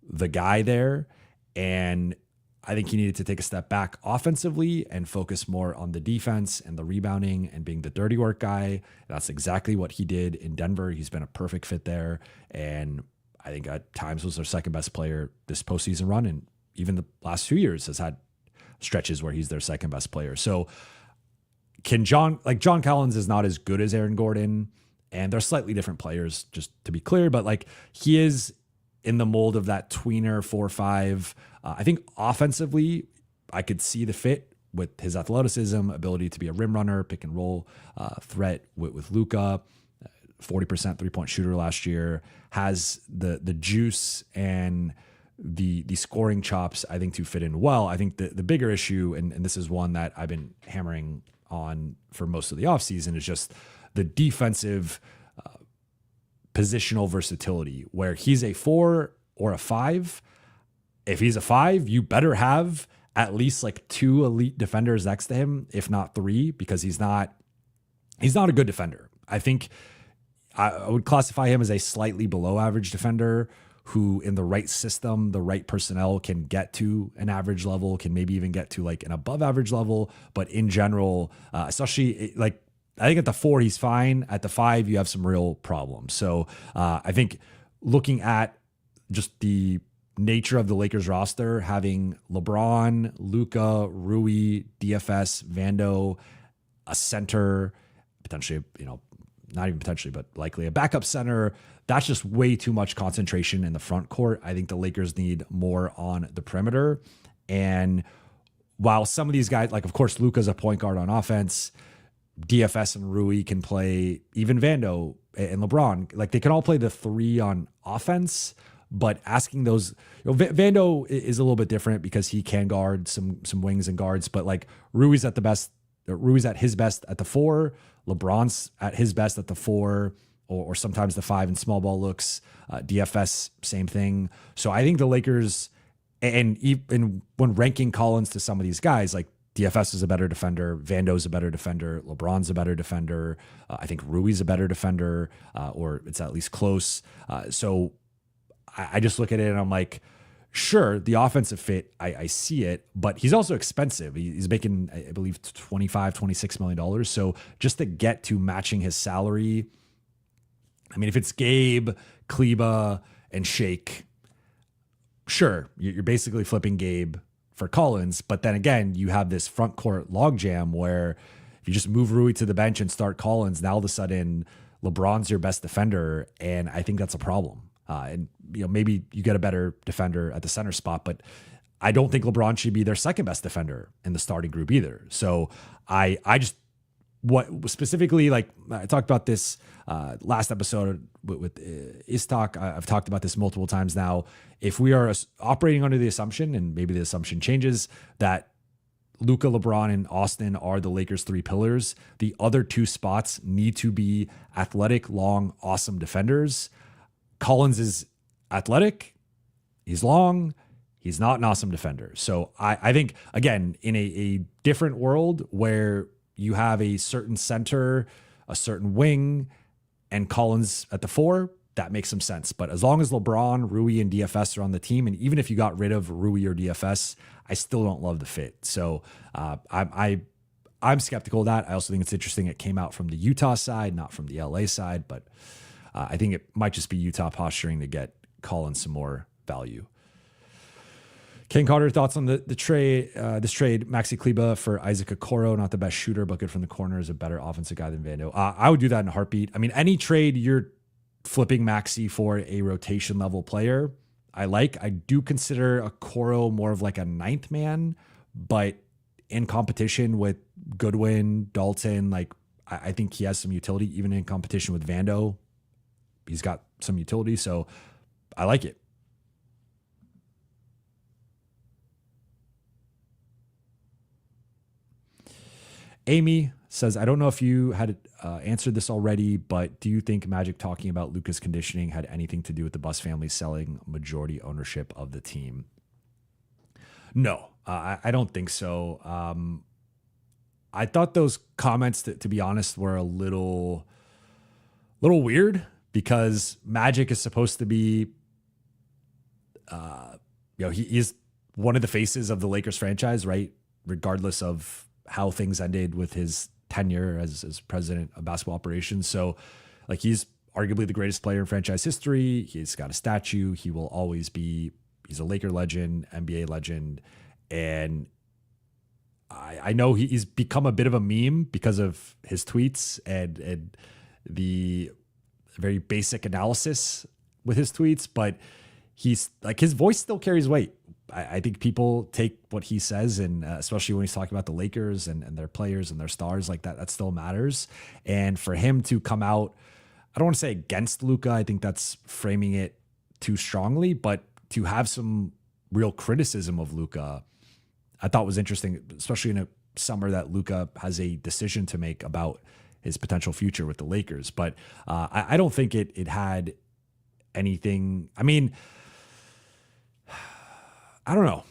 the guy there. And I think he needed to take a step back offensively and focus more on the defense and the rebounding and being the dirty work guy. That's exactly what he did in Denver. He's been a perfect fit there. And I think at times was their second best player this postseason run. And even the last few years has had stretches where he's their second best player. So John Collins is not as good as Aaron Gordon, and they're slightly different players, just to be clear, but like he is in the mold of that tweener 4-5. I think offensively, I could see the fit with his athleticism, ability to be a rim runner, pick and roll threat with Luka, 40% 3-point shooter last year, has the juice and the scoring chops, I think, to fit in well. I think the bigger issue, and this is one that I've been hammering on for most of the offseason, is just the defensive positional versatility, where he's a 4 or a 5. If he's a 5, you better have at least like 2 elite defenders next to him, if not 3, because he's not a good defender. I think I would classify him as a slightly below average defender who, in the right system, the right personnel, can get to an average level, can maybe even get to like an above average level. But in general, especially like, I think at the 4, he's fine. At the 5, you have some real problems. So I think looking at just the nature of the Lakers roster, having LeBron, Luka, Rui, DFS, Vando, a center, potentially, not even potentially, but likely a backup center, that's just way too much concentration in the front court. I think the Lakers need more on the perimeter. And while some of these guys, like of course, Luka's a point guard on offense, DFS and Rui can play, even Vando and LeBron, like they can all play the 3 on offense, but asking those, Vando is a little bit different because he can guard some wings and guards, but like Rui's at his best at the 4, LeBron's at his best at the 4, or sometimes the 5 in small ball looks, DFS, same thing. So I think the Lakers, and even when ranking Collins to some of these guys, like DFS is a better defender, Vando's a better defender, LeBron's a better defender, I think Rui's a better defender, or it's at least close. So I just look at it and I'm like, sure, the offensive fit, I see it, but he's also expensive. He's making, I believe, $26 million. So just to get to matching his salary, I mean, if it's Gabe, Kleba, and Shake, sure, you're basically flipping Gabe for Collins. But then again, you have this front court logjam where if you just move Rui to the bench and start Collins, now all of a sudden LeBron's your best defender, and I think that's a problem. And maybe you get a better defender at the center spot, but I don't think LeBron should be their second best defender in the starting group either. So I just, what specifically, like I talked about this last episode with Istok. I've talked about this multiple times now. If we are operating under the assumption, and maybe the assumption changes, that Luka, LeBron, and Austin are the Lakers' 3 pillars, the other 2 spots need to be athletic, long, awesome defenders. Collins is athletic, he's long, he's not an awesome defender. So I think, again, in a different world where you have a certain center, a certain wing, and Collins at the 4, that makes some sense. But as long as LeBron, Rui, and DFS are on the team, and even if you got rid of Rui or DFS, I still don't love the fit. So I'm skeptical of that. I also think it's interesting it came out from the Utah side, not from the LA side, but I think it might just be Utah posturing to get Collins some more value. Ken Carter, thoughts on the trade? This trade, Maxi Kleba for Isaac Okoro, not the best shooter, but good from the corner, is a better offensive guy than Vando. I would do that in a heartbeat. I mean, any trade you're flipping Maxi for a rotation level player, I do consider Okoro more of like a 9th man, but in competition with Goodwin, Dalton, like I think he has some utility, even in competition with Vando. He's got some utility, so I like it. Amy says, I don't know if you had answered this already, but do you think Magic talking about Luka's conditioning had anything to do with the Bus family selling majority ownership of the team? No, I don't think so. I thought those comments, to be honest, were a little weird because Magic is supposed to be, he is one of the faces of the Lakers franchise, right? Regardless of how things ended with his tenure as president of basketball operations. So, like, he's arguably the greatest player in franchise history. He's got a statue. He will always be. He's a Laker legend, NBA legend, and I know he's become a bit of a meme because of his tweets and the very basic analysis with his tweets, but he's like, his voice still carries weight. I think people take what he says, and especially when he's talking about the Lakers and their players and their stars, like that still matters. And for him to come out, I don't want to say against Luka, I think that's framing it too strongly, but to have some real criticism of Luka, I thought was interesting, especially in a summer that Luka has a decision to make about his potential future with the Lakers. But I don't think it had anything. I mean, I don't know.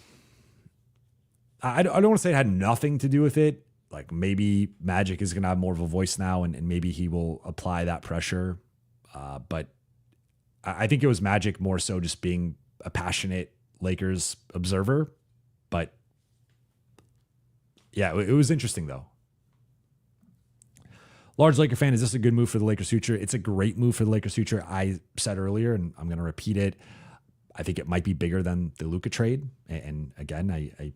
I don't want to say it had nothing to do with it. Like, maybe Magic is going to have more of a voice now, and maybe he will apply that pressure. But I think it was Magic more so just being a passionate Lakers observer. But yeah, it was interesting though. Large Laker fan, is this a good move for the Lakers' future? It's a great move for the Lakers' future. I said earlier, and I'm going to repeat it, I think it might be bigger than the Luka trade. And again, I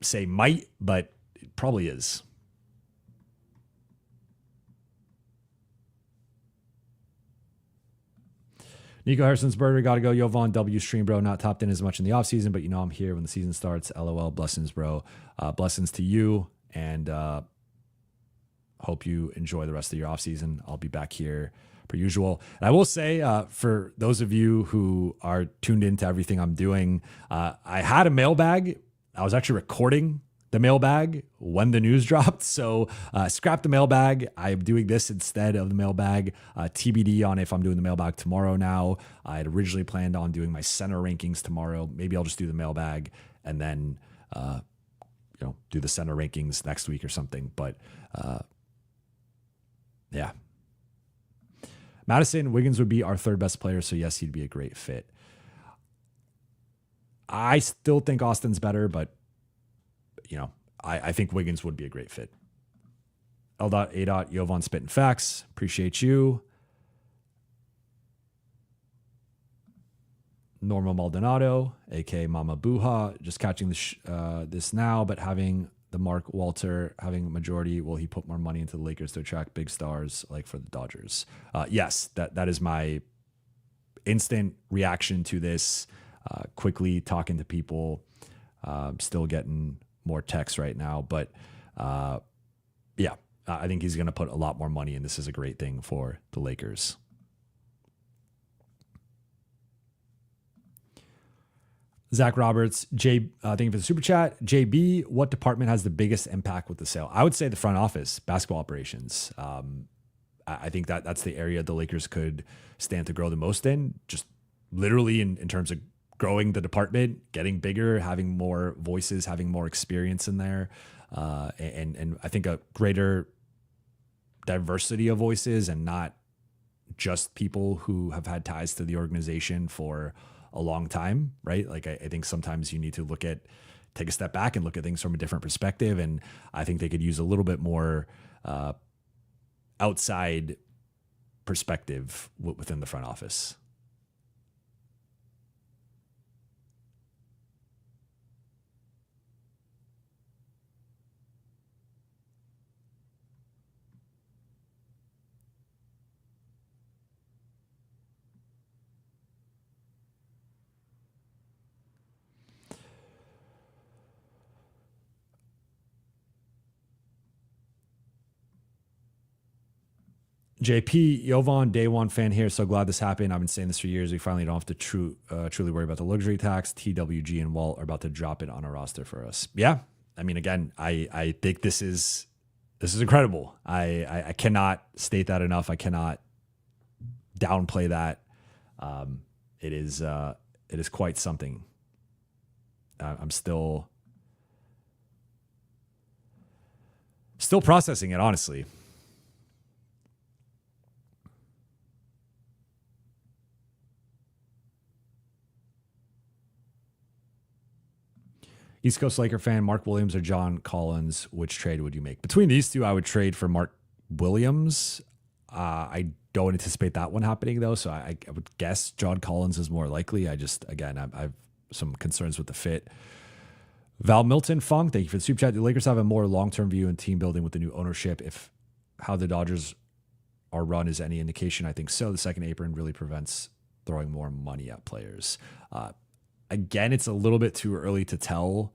say might, but it probably is. Nico Harrison's Burger, gotta go. Jovan W. Stream, bro. Not topped in as much in the offseason, but I'm here when the season starts. LOL. Blessings, bro. Blessings to you, and hope you enjoy the rest of your offseason. I'll be back here per usual. And I will say, for those of you who are tuned into everything I'm doing, I had a mailbag. I was actually recording the mailbag when the news dropped. So scrap the mailbag. I'm doing this instead of the mailbag. TBD on if I'm doing the mailbag tomorrow now. I had originally planned on doing my center rankings tomorrow. Maybe I'll just do the mailbag and then do the center rankings next week or something. But yeah. Madison Wiggins would be our third best player. So yes, he'd be a great fit. I still think Austin's better, but I think Wiggins would be a great fit. L.A. Jovan spitting facts. Appreciate you. Norma Maldonado, a.k.a. Mama Buha, just catching this now, but having the Mark Walter having a majority, will he put more money into the Lakers to attract big stars like for the Dodgers? Yes, that is my instant reaction to this. Quickly talking to people, still getting more texts right now, but yeah, I think he's going to put a lot more money, and this is a great thing for the Lakers. Zach Roberts, thank you for the super chat. JB, what department has the biggest impact with the sale? I would say the front office, basketball operations. I think that's the area the Lakers could stand to grow the most in, just literally in terms of growing the department, getting bigger, having more voices, having more experience in there. And I think a greater diversity of voices, and not just people who have had ties to the organization for a long time, right? Like I think sometimes you need to take a step back and look at things from a different perspective. And I think they could use a little bit more outside perspective within the front office. JP, Jovan, day one fan here. So glad this happened. I've been saying this for years. We finally don't have to truly worry about the luxury tax. TWG and Walt are about to drop it on a roster for us. Yeah, I mean, again, I think this is incredible. I cannot state that enough. I cannot downplay that. It is quite something. I'm still processing it, honestly. East Coast Laker fan, Mark Williams or John Collins, which trade would you make? Between these two, I would trade for Mark Williams. I don't anticipate that one happening, though, so I would guess John Collins is more likely. I have some concerns with the fit. Val Milton Funk, thank you for the super chat. The Lakers have a more long-term view in team building with the new ownership. If how the Dodgers are run is any indication, I think so. The second apron really prevents throwing more money at players. Again, it's a little bit too early to tell.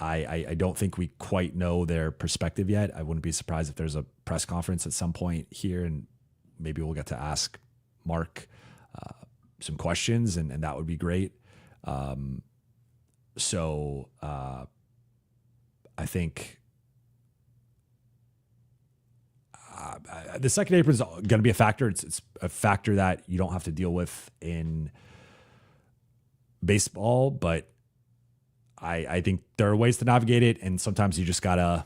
I don't think we quite know their perspective yet. I wouldn't be surprised if there's a press conference at some point here, and maybe we'll get to ask Mark some questions, and that would be great. So I think the second apron is going to be a factor. It's a factor that you don't have to deal with in baseball, but I think there are ways to navigate it, and sometimes you just gotta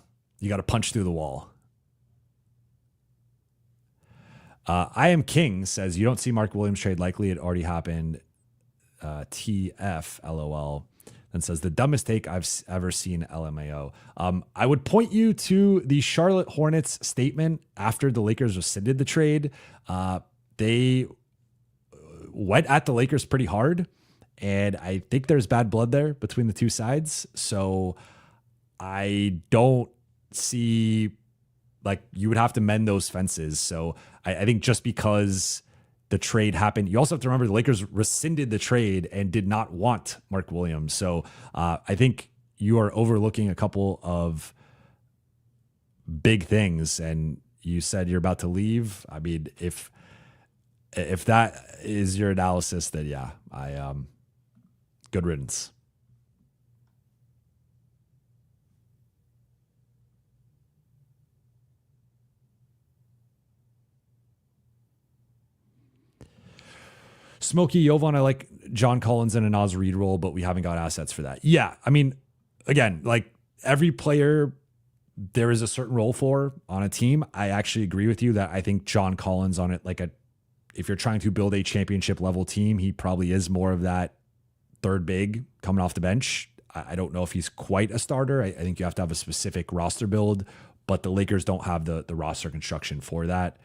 punch through the wall. I Am King says you don't see Mark Williams trade likely. It already happened. TF LOL. And says the dumbest take I've ever seen LMAO. I would point you to the Charlotte Hornets statement after the Lakers rescinded the trade. They went at the Lakers pretty hard, and I think there's bad blood there between the two sides. So I don't see, like, you would have to mend those fences. So I think just because the trade happened, you also have to remember the Lakers rescinded the trade and did not want Mark Williams. So I think you are overlooking a couple of big things. And you said you're about to leave. I mean, if that is your analysis, then yeah, good riddance. Smokey Jovan, I like John Collins in a Naz Reid role, but we haven't got assets for that. Yeah, I mean, again, like every player, there is a certain role for on a team. I actually agree with you that I think John Collins on it, if you're trying to build a championship level team, he probably is more of that third big coming off the bench. I don't know if he's quite a starter. I think you have to have a specific roster build, but the Lakers don't have the roster construction for that.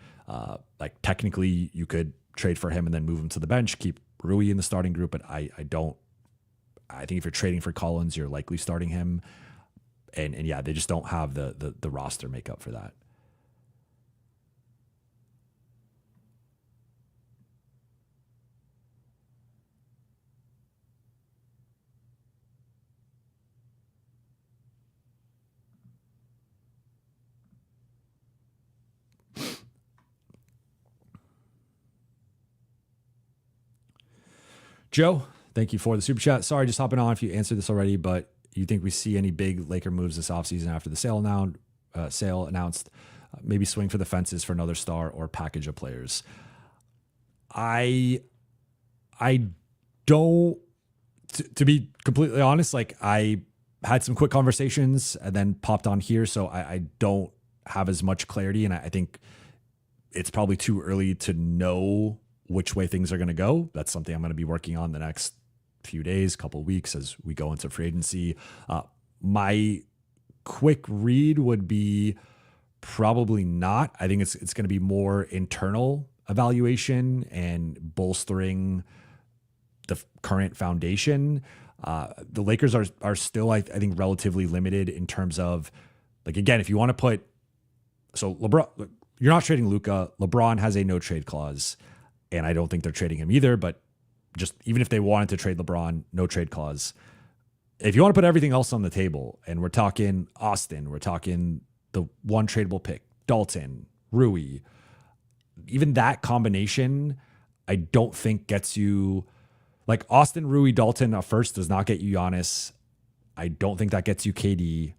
Like technically you could trade for him and then move him to the bench, keep Rui in the starting group, but I think if you're trading for Collins, you're likely starting him. And yeah, they just don't have the roster makeup for that. Joe, thank you for the super chat. Sorry, just hopping on if you answered this already, but you think we see any big Laker moves this offseason after the sale announced? Maybe swing for the fences for another star or package of players. I don't, to be completely honest, like I had some quick conversations and then popped on here, so I don't have as much clarity, and I think it's probably too early to know which way things are going to go. That's something I'm going to be working on the next few days, couple of weeks as we go into free agency. My quick read would be probably not. I think it's going to be more internal evaluation and bolstering the current foundation. The Lakers are still, I think, relatively limited in terms of, like, again, if you want to put, so LeBron, you're not trading Luka. LeBron has a no trade clause, and I don't think they're trading him either, but just even if they wanted to trade LeBron, no trade clause. If you want to put everything else on the table, and we're talking Austin, we're talking the one tradable pick, Dalton, Rui, even that combination, I don't think gets you, like Austin, Rui, Dalton, first does not get you Giannis. I don't think that gets you KD.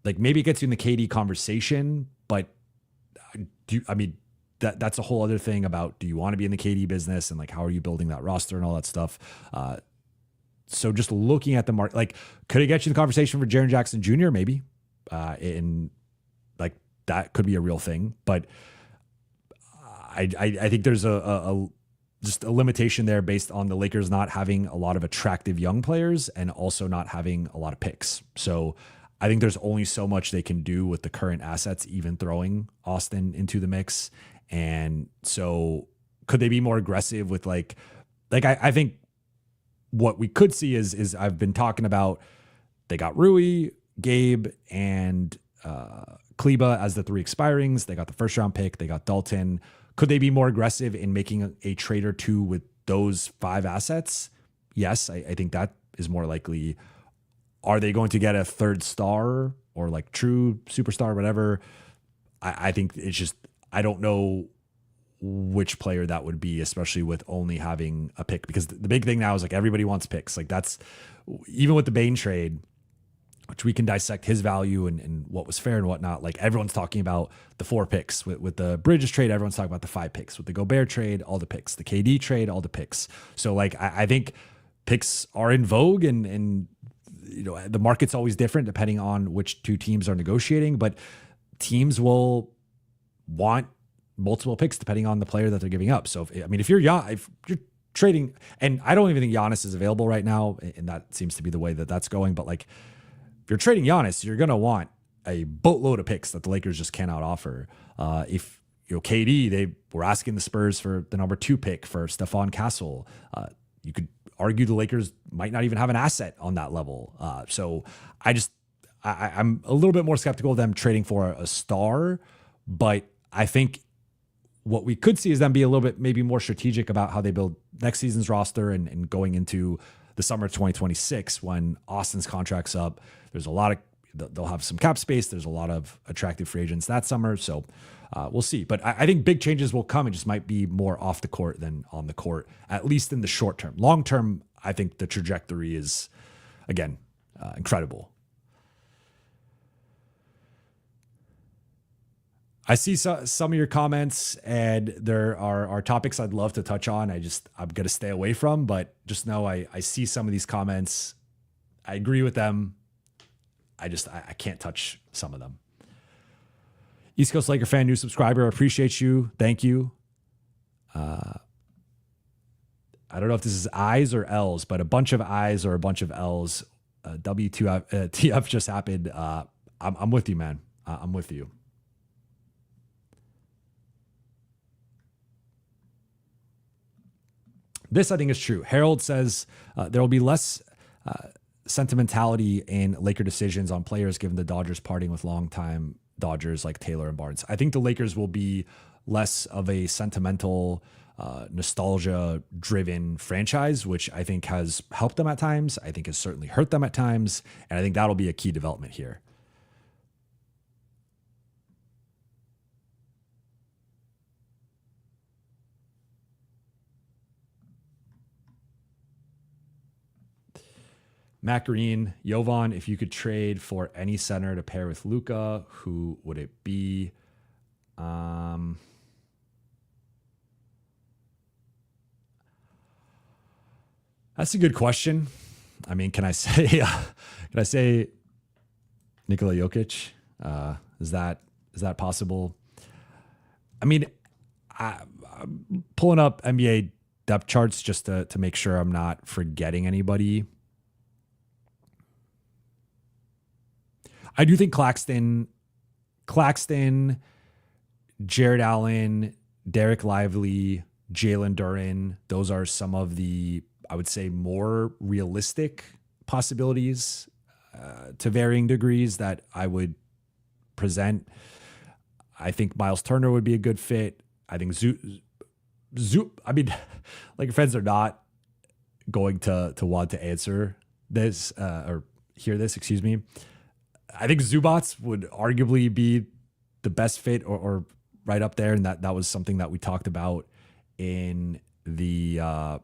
Like maybe it gets you in the KD conversation, but that's a whole other thing about, do you want to be in the KD business and like how are you building that roster and all that stuff. So just looking at the market, like could it get you in the conversation for Jaren Jackson Jr.? Maybe, in like that could be a real thing, but I think there's just a limitation there based on the Lakers not having a lot of attractive young players and also not having a lot of picks. So I think there's only so much they can do with the current assets, even throwing Austin into the mix. And so could they be more aggressive with I think what we could see is I've been talking about, they got Rui, Gabe, and Kleba as the 3 expirings. They got the first round pick. They got Dalton. Could they be more aggressive in making a trade or two with those 5 assets? Yes, I think that is more likely. Are they going to get a 3rd star or like true superstar, or whatever? I think it's just, I don't know which player that would be, especially with only having a pick, because the big thing now is like everybody wants picks. Like that's, even with the Bane trade, which we can dissect his value and what was fair and whatnot. Like everyone's talking about the 4 picks with the Bridges trade. Everyone's talking about the 5 picks with the Gobert trade, all the picks, the KD trade, all the picks. So like, I think picks are in vogue and the market's always different depending on which 2 teams are negotiating, but teams will want multiple picks depending on the player that they're giving up. So if you're trading, and I don't even think Giannis is available right now, and that seems to be the way that's going, but like if you're trading Giannis, you're going to want a boatload of picks that the Lakers just cannot offer. If KD, they were asking the Spurs for the number 2 pick for Stephon Castle. You could argue the Lakers might not even have an asset on that level. So I'm a little bit more skeptical of them trading for a star, but I think what we could see is them be a little bit maybe more strategic about how they build next season's roster and going into the summer of 2026 when Austin's contract's up. There's a lot of, they'll have some cap space. There's a lot of attractive free agents that summer. So we'll see. But I think big changes will come. It just might be more off the court than on the court, at least in the short term. Long term, I think the trajectory is, again, incredible. I see some of your comments, and there are topics I'd love to touch on. I'm going to stay away from, but just know I see some of these comments. I agree with them. I can't touch some of them. East Coast Laker fan, new subscriber. Appreciate you. Thank you. I don't know if this is I's or L's, but a bunch of I's or a bunch of L's. W2TF just happened. I'm with you, man. I'm with you. This, I think, is true. Harold says there will be less sentimentality in Laker decisions on players given the Dodgers parting with longtime Dodgers like Taylor and Barnes. I think the Lakers will be less of a sentimental, nostalgia-driven franchise, which I think has helped them at times. I think has certainly hurt them at times. And I think that'll be a key development here. Matt Green, Jovan, if you could trade for any center to pair with Luka, who would it be? That's a good question. I mean, can I say Nikola Jokic? Is that possible? I mean, I'm pulling up NBA depth charts just to make sure I'm not forgetting anybody. I do think Claxton, Jared Allen, Derek Lively, Jalen Duren, those are some of the, I would say, more realistic possibilities to varying degrees that I would present. I think Miles Turner would be a good fit. I think Laker fans are not going to want to answer this or hear this, excuse me. I think Zubats would arguably be the best fit or right up there. And that was something that we talked about in the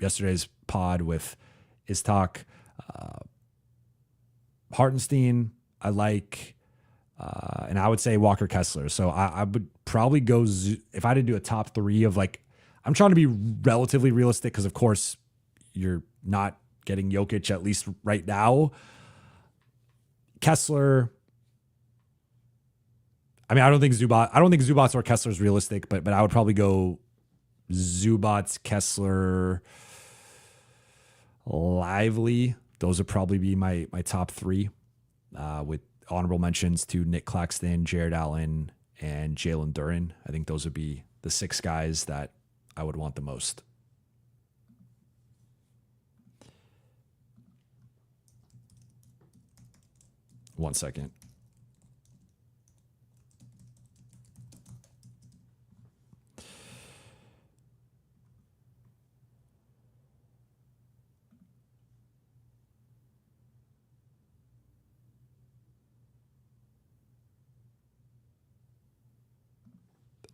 yesterday's pod with Istok. Hartenstein, I like, and I would say Walker Kessler. So I would probably go, if I had to do a top three of like, I'm trying to be relatively realistic because, of course, you're not getting Jokic at least right now. Kessler. I mean, I don't think Zubats or Kessler is realistic, but I would probably go Zubats, Kessler, Lively. Those would probably be my top three, with honorable mentions to Nick Claxton, Jared Allen, and Jalen Duren. I think those would be the 6 guys that I would want the most. One second.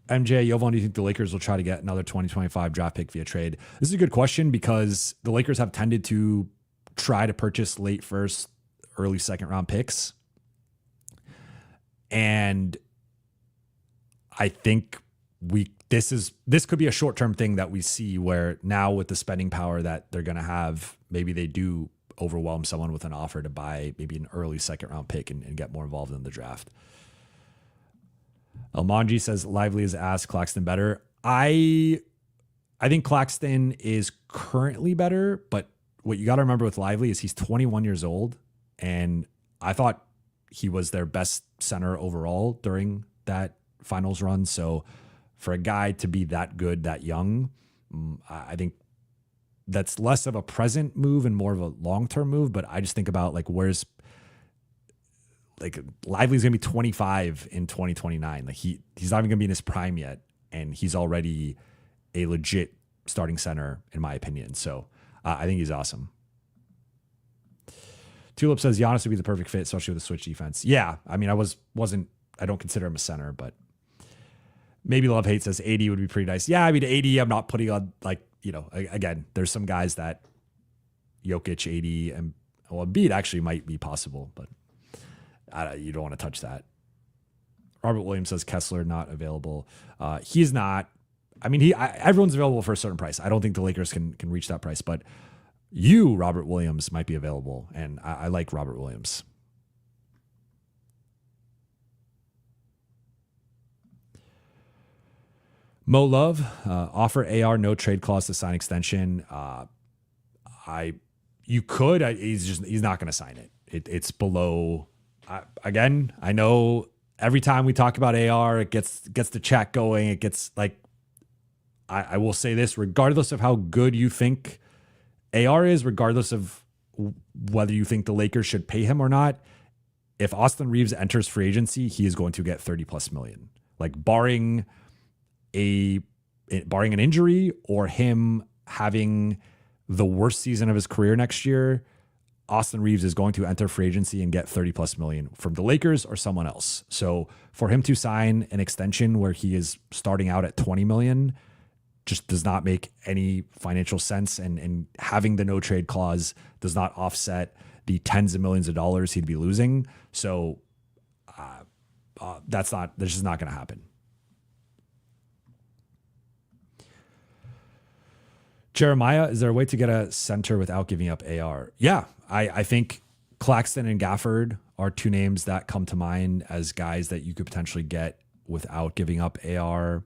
MJ, Jovan, do you think the Lakers will try to get another 2025 draft pick via trade? This is a good question because the Lakers have tended to try to purchase late first, early second round picks. And I think this could be a short-term thing that we see where now with the spending power that they're going to have, maybe they do overwhelm someone with an offer to buy maybe an early second round pick and get more involved in the draft. Almanji says Lively is asked Claxton better. I think Claxton is currently better, but what you got to remember with Lively is he's 21 years old, and I thought he was their best center overall during that finals run. So for a guy to be that good, that young, I think that's less of a present move and more of a long-term move. But I just think about like, where's like Lively's going to be 25 in 2029. Like he's not even going to be in his prime yet. And he's already a legit starting center in my opinion. So I think he's awesome. Tulip says Giannis would be the perfect fit, especially with the switch defense. Yeah. I mean, I don't consider him a center, but maybe Love Hate says 80 would be pretty nice. Yeah. I mean, 80, I'm not putting on like, again, there's some guys that Jokic 80 and Embiid actually might be possible, but you don't want to touch that. Robert Williams says Kessler not available. He's not. I mean, everyone's available for a certain price. I don't think the Lakers can reach that price, but Robert Williams might be available, and I like Robert Williams. Mo Love, offer AR no trade clause to sign extension. You could. He's not going to sign it. It's below. Again, I know every time we talk about AR, it gets the chat going. It gets like, I will say this, regardless of how good you think AR is, regardless of whether you think the Lakers should pay him or not, if Austin Reeves enters free agency, he is going to get 30 plus million. Like barring an injury or him having the worst season of his career next year, Austin Reeves is going to enter free agency and get 30 plus million from the Lakers or someone else. So for him to sign an extension where he is starting out at 20 million just does not make any financial sense. And having the no trade clause does not offset the tens of millions of dollars he'd be losing. So that's just not going to happen. Jeremiah, is there a way to get a center without giving up AR? Yeah, I think Claxton and Gafford are two names that come to mind as guys that you could potentially get without giving up AR.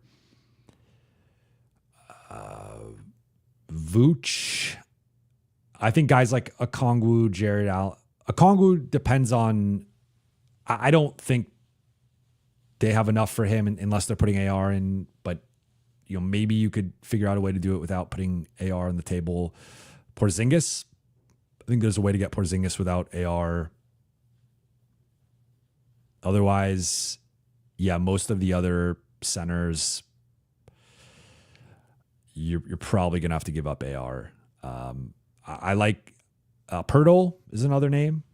Vooch. I think guys like Okongwu, Jared Allen. Okongwu depends on. I don't think they have enough for him unless they're putting AR in, but maybe you could figure out a way to do it without putting AR on the table. Porzingis, I think there's a way to get Porzingis without AR. Otherwise, yeah, most of the other centers, you're probably going to have to give up AR. I like Pirtle is another name.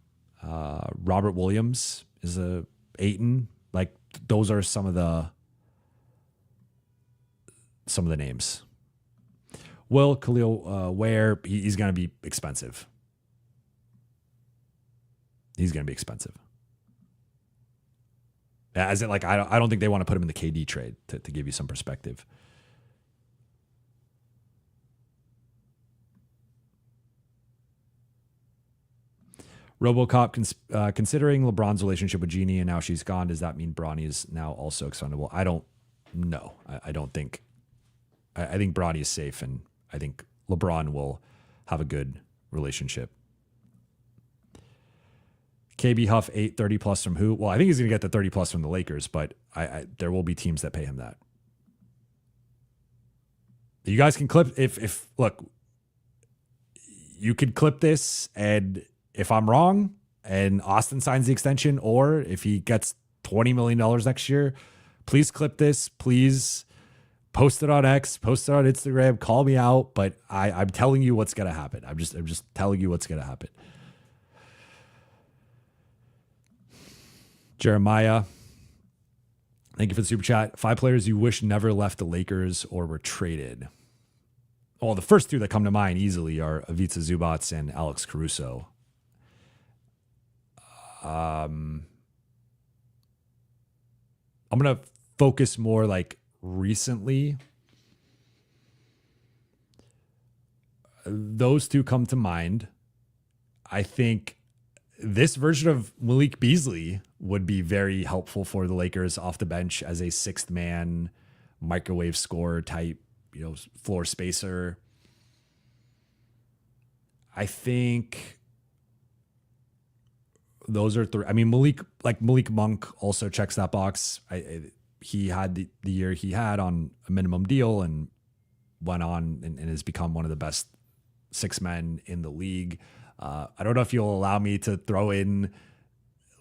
Robert Williams is a Ayton. Like those are some of the names. Will Khalil Ware, he's going to be expensive. He's going to be expensive. As in, like, I don't think they want to put him in the KD trade to give you some perspective. RoboCop, considering LeBron's relationship with Jeannie and now she's gone, does that mean Bronny is now also expendable? I don't know. I don't think. I think Bronny is safe, and I think LeBron will have a good relationship. KB Huff 830 plus from who? Well, I think he's going to get the 30 plus from the Lakers, but there will be teams that pay him that. You guys can clip if look, you could clip this, and if I'm wrong and Austin signs the extension, or if he gets $20 million next year, please clip this. Please post it on X, post it on Instagram, call me out. But I'm telling you what's gonna happen. I'm just telling you what's gonna happen. Jeremiah, thank you for the super chat. 5 players you wish never left the Lakers or were traded. Well, the first 2 that come to mind easily are Ivica Zubac and Alex Caruso. I'm going to focus more like recently. Those 2 come to mind. I think this version of Malik Beasley would be very helpful for the Lakers off the bench as a 6th man microwave scorer type, floor spacer. I think those are 3. I mean, Malik Monk also checks that box. He had the year he had on a minimum deal and went on and has become one of the best 6 men in the league. I don't know if you'll allow me to throw in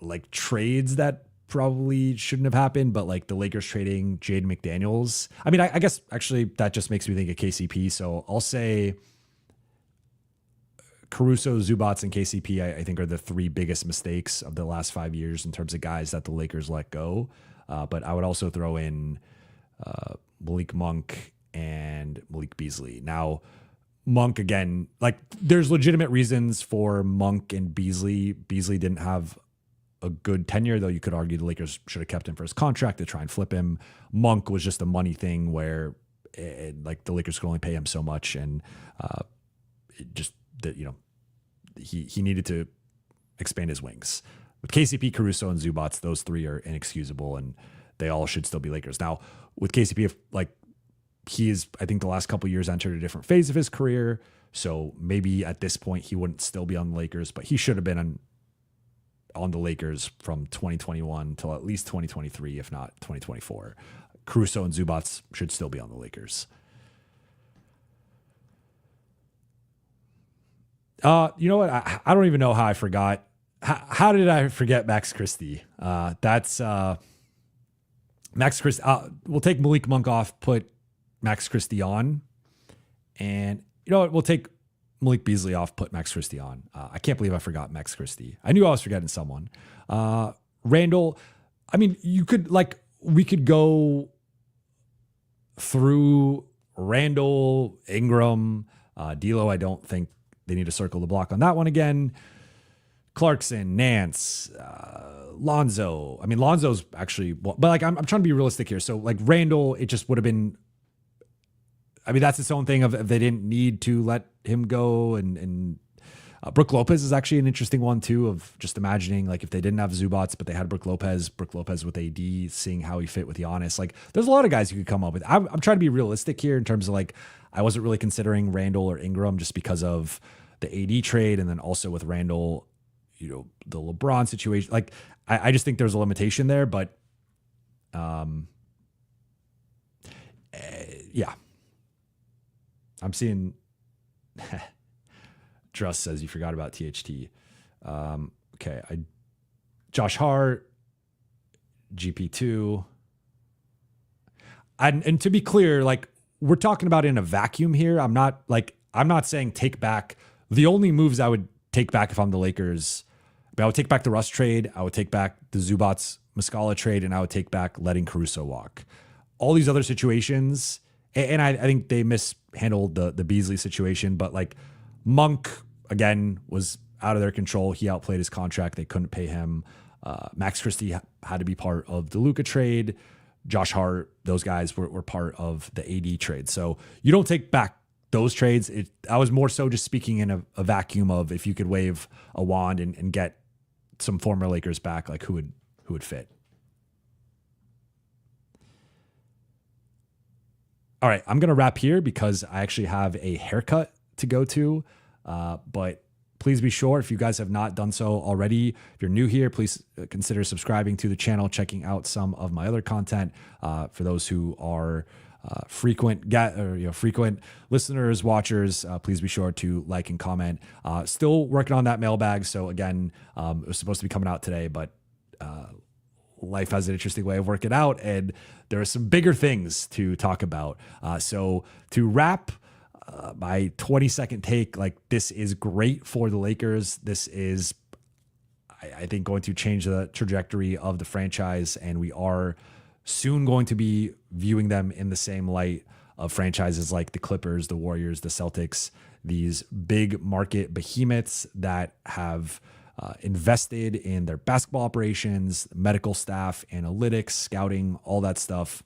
like trades that probably shouldn't have happened, but like the Lakers trading Jaden McDaniels. I mean, I guess actually that just makes me think of KCP. So I'll say Caruso, Zubac, and KCP, I think are the 3 biggest mistakes of the last 5 years in terms of guys that the Lakers let go. But I would also throw in Malik Monk and Malik Beasley. Now, Monk, again, like there's legitimate reasons for Monk and Beasley. Beasley didn't have a good tenure, though you could argue the Lakers should have kept him for his contract to try and flip him. Monk was just a money thing where like the Lakers could only pay him so much, and he needed to expand his wings. With KCP, Caruso, and Zubac, those 3 are inexcusable, and they all should still be Lakers. Now, with KCP, if like he is, I think the last couple of years entered a different phase of his career, so maybe at this point he wouldn't still be on the Lakers, but he should have been on the Lakers from 2021 till at least 2023, if not 2024. Caruso and Zubac should still be on the Lakers. You know what? I don't even know how I forgot. How did I forget Max Christie? That's Max Christie. We'll take Malik Monk off, put Max Christie on. And you know what? We'll take Malik Beasley off, put Max Christie on. I can't believe I forgot Max Christie. I knew I was forgetting someone. Randall, I mean, we could go through Randall, Ingram, D'Lo. I don't think they need to circle the block on that one again. Clarkson, Nance, Lonzo. I mean, Lonzo's actually, but like I'm trying to be realistic here. So like Randall, it just would have been. I mean, that's its own thing of if they didn't need to let him go, and Brook Lopez is actually an interesting one too. Of just imagining like if they didn't have Zubac, but they had Brook Lopez with AD, seeing how he fit with Giannis. Like, there's a lot of guys you could come up with. I'm trying to be realistic here in terms of like I wasn't really considering Randall or Ingram just because of the AD trade, and then also with Randall, the LeBron situation. Like, I just think there's a limitation there, but yeah. I'm seeing Druss says you forgot about THT. Okay. Josh Hart, GP2. And to be clear, like we're talking about in a vacuum here. I'm not saying take back the only moves I would take back if I'm the Lakers. But I would take back the Russ trade. I would take back the Zubac Muscala trade, and I would take back letting Caruso walk. All these other situations, and I think they mishandled the Beasley situation, but like Monk again was out of their control. He outplayed his contract. They couldn't pay him. Max Christie had to be part of the Luka trade. Josh Hart, those guys were part of the AD trade. So you don't take back those trades. I was more so just speaking in a vacuum of if you could wave a wand and get some former Lakers back, like who would fit. All right, I'm going to wrap here because I actually have a haircut to go to. But please be sure, if you guys have not done so already, if you're new here, please consider subscribing to the channel, checking out some of my other content. For those who are frequent listeners, watchers, please be sure to like and comment. Still working on that mailbag. So again, it was supposed to be coming out today, but life has an interesting way of working out, and there are some bigger things to talk about. So to wrap my 20-second take, like, this is great for the Lakers. This is, I think, going to change the trajectory of the franchise, and we are soon going to be viewing them in the same light of franchises like the Clippers, the Warriors, the Celtics, these big market behemoths that have invested in their basketball operations, medical staff, analytics, scouting, all that stuff,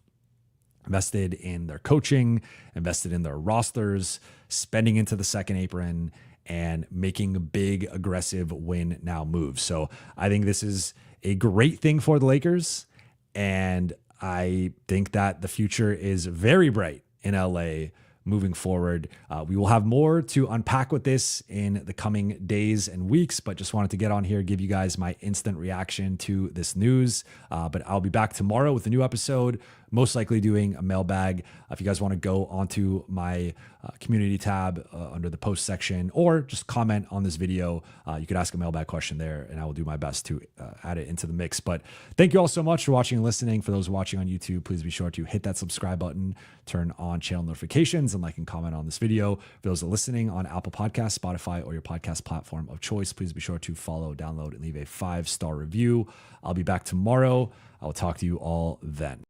invested in their coaching, invested in their rosters, spending into the second apron, and making big, aggressive win now moves. So I think this is a great thing for the Lakers, and I think that the future is very bright in LA moving forward. We will have more to unpack with this in the coming days and weeks, but just wanted to get on here, give you guys my instant reaction to this news. But I'll be back tomorrow with a new episode, most likely doing a mailbag. If you guys want to go onto my community tab under the post section, or just comment on this video, you could ask a mailbag question there, and I will do my best to add it into the mix. But thank you all so much for watching and listening. For those watching on YouTube, please be sure to hit that subscribe button, turn on channel notifications, and like and comment on this video. For those listening on Apple Podcasts, Spotify, or your podcast platform of choice, please be sure to follow, download, and leave a 5-star review. I'll be back tomorrow. I will talk to you all then.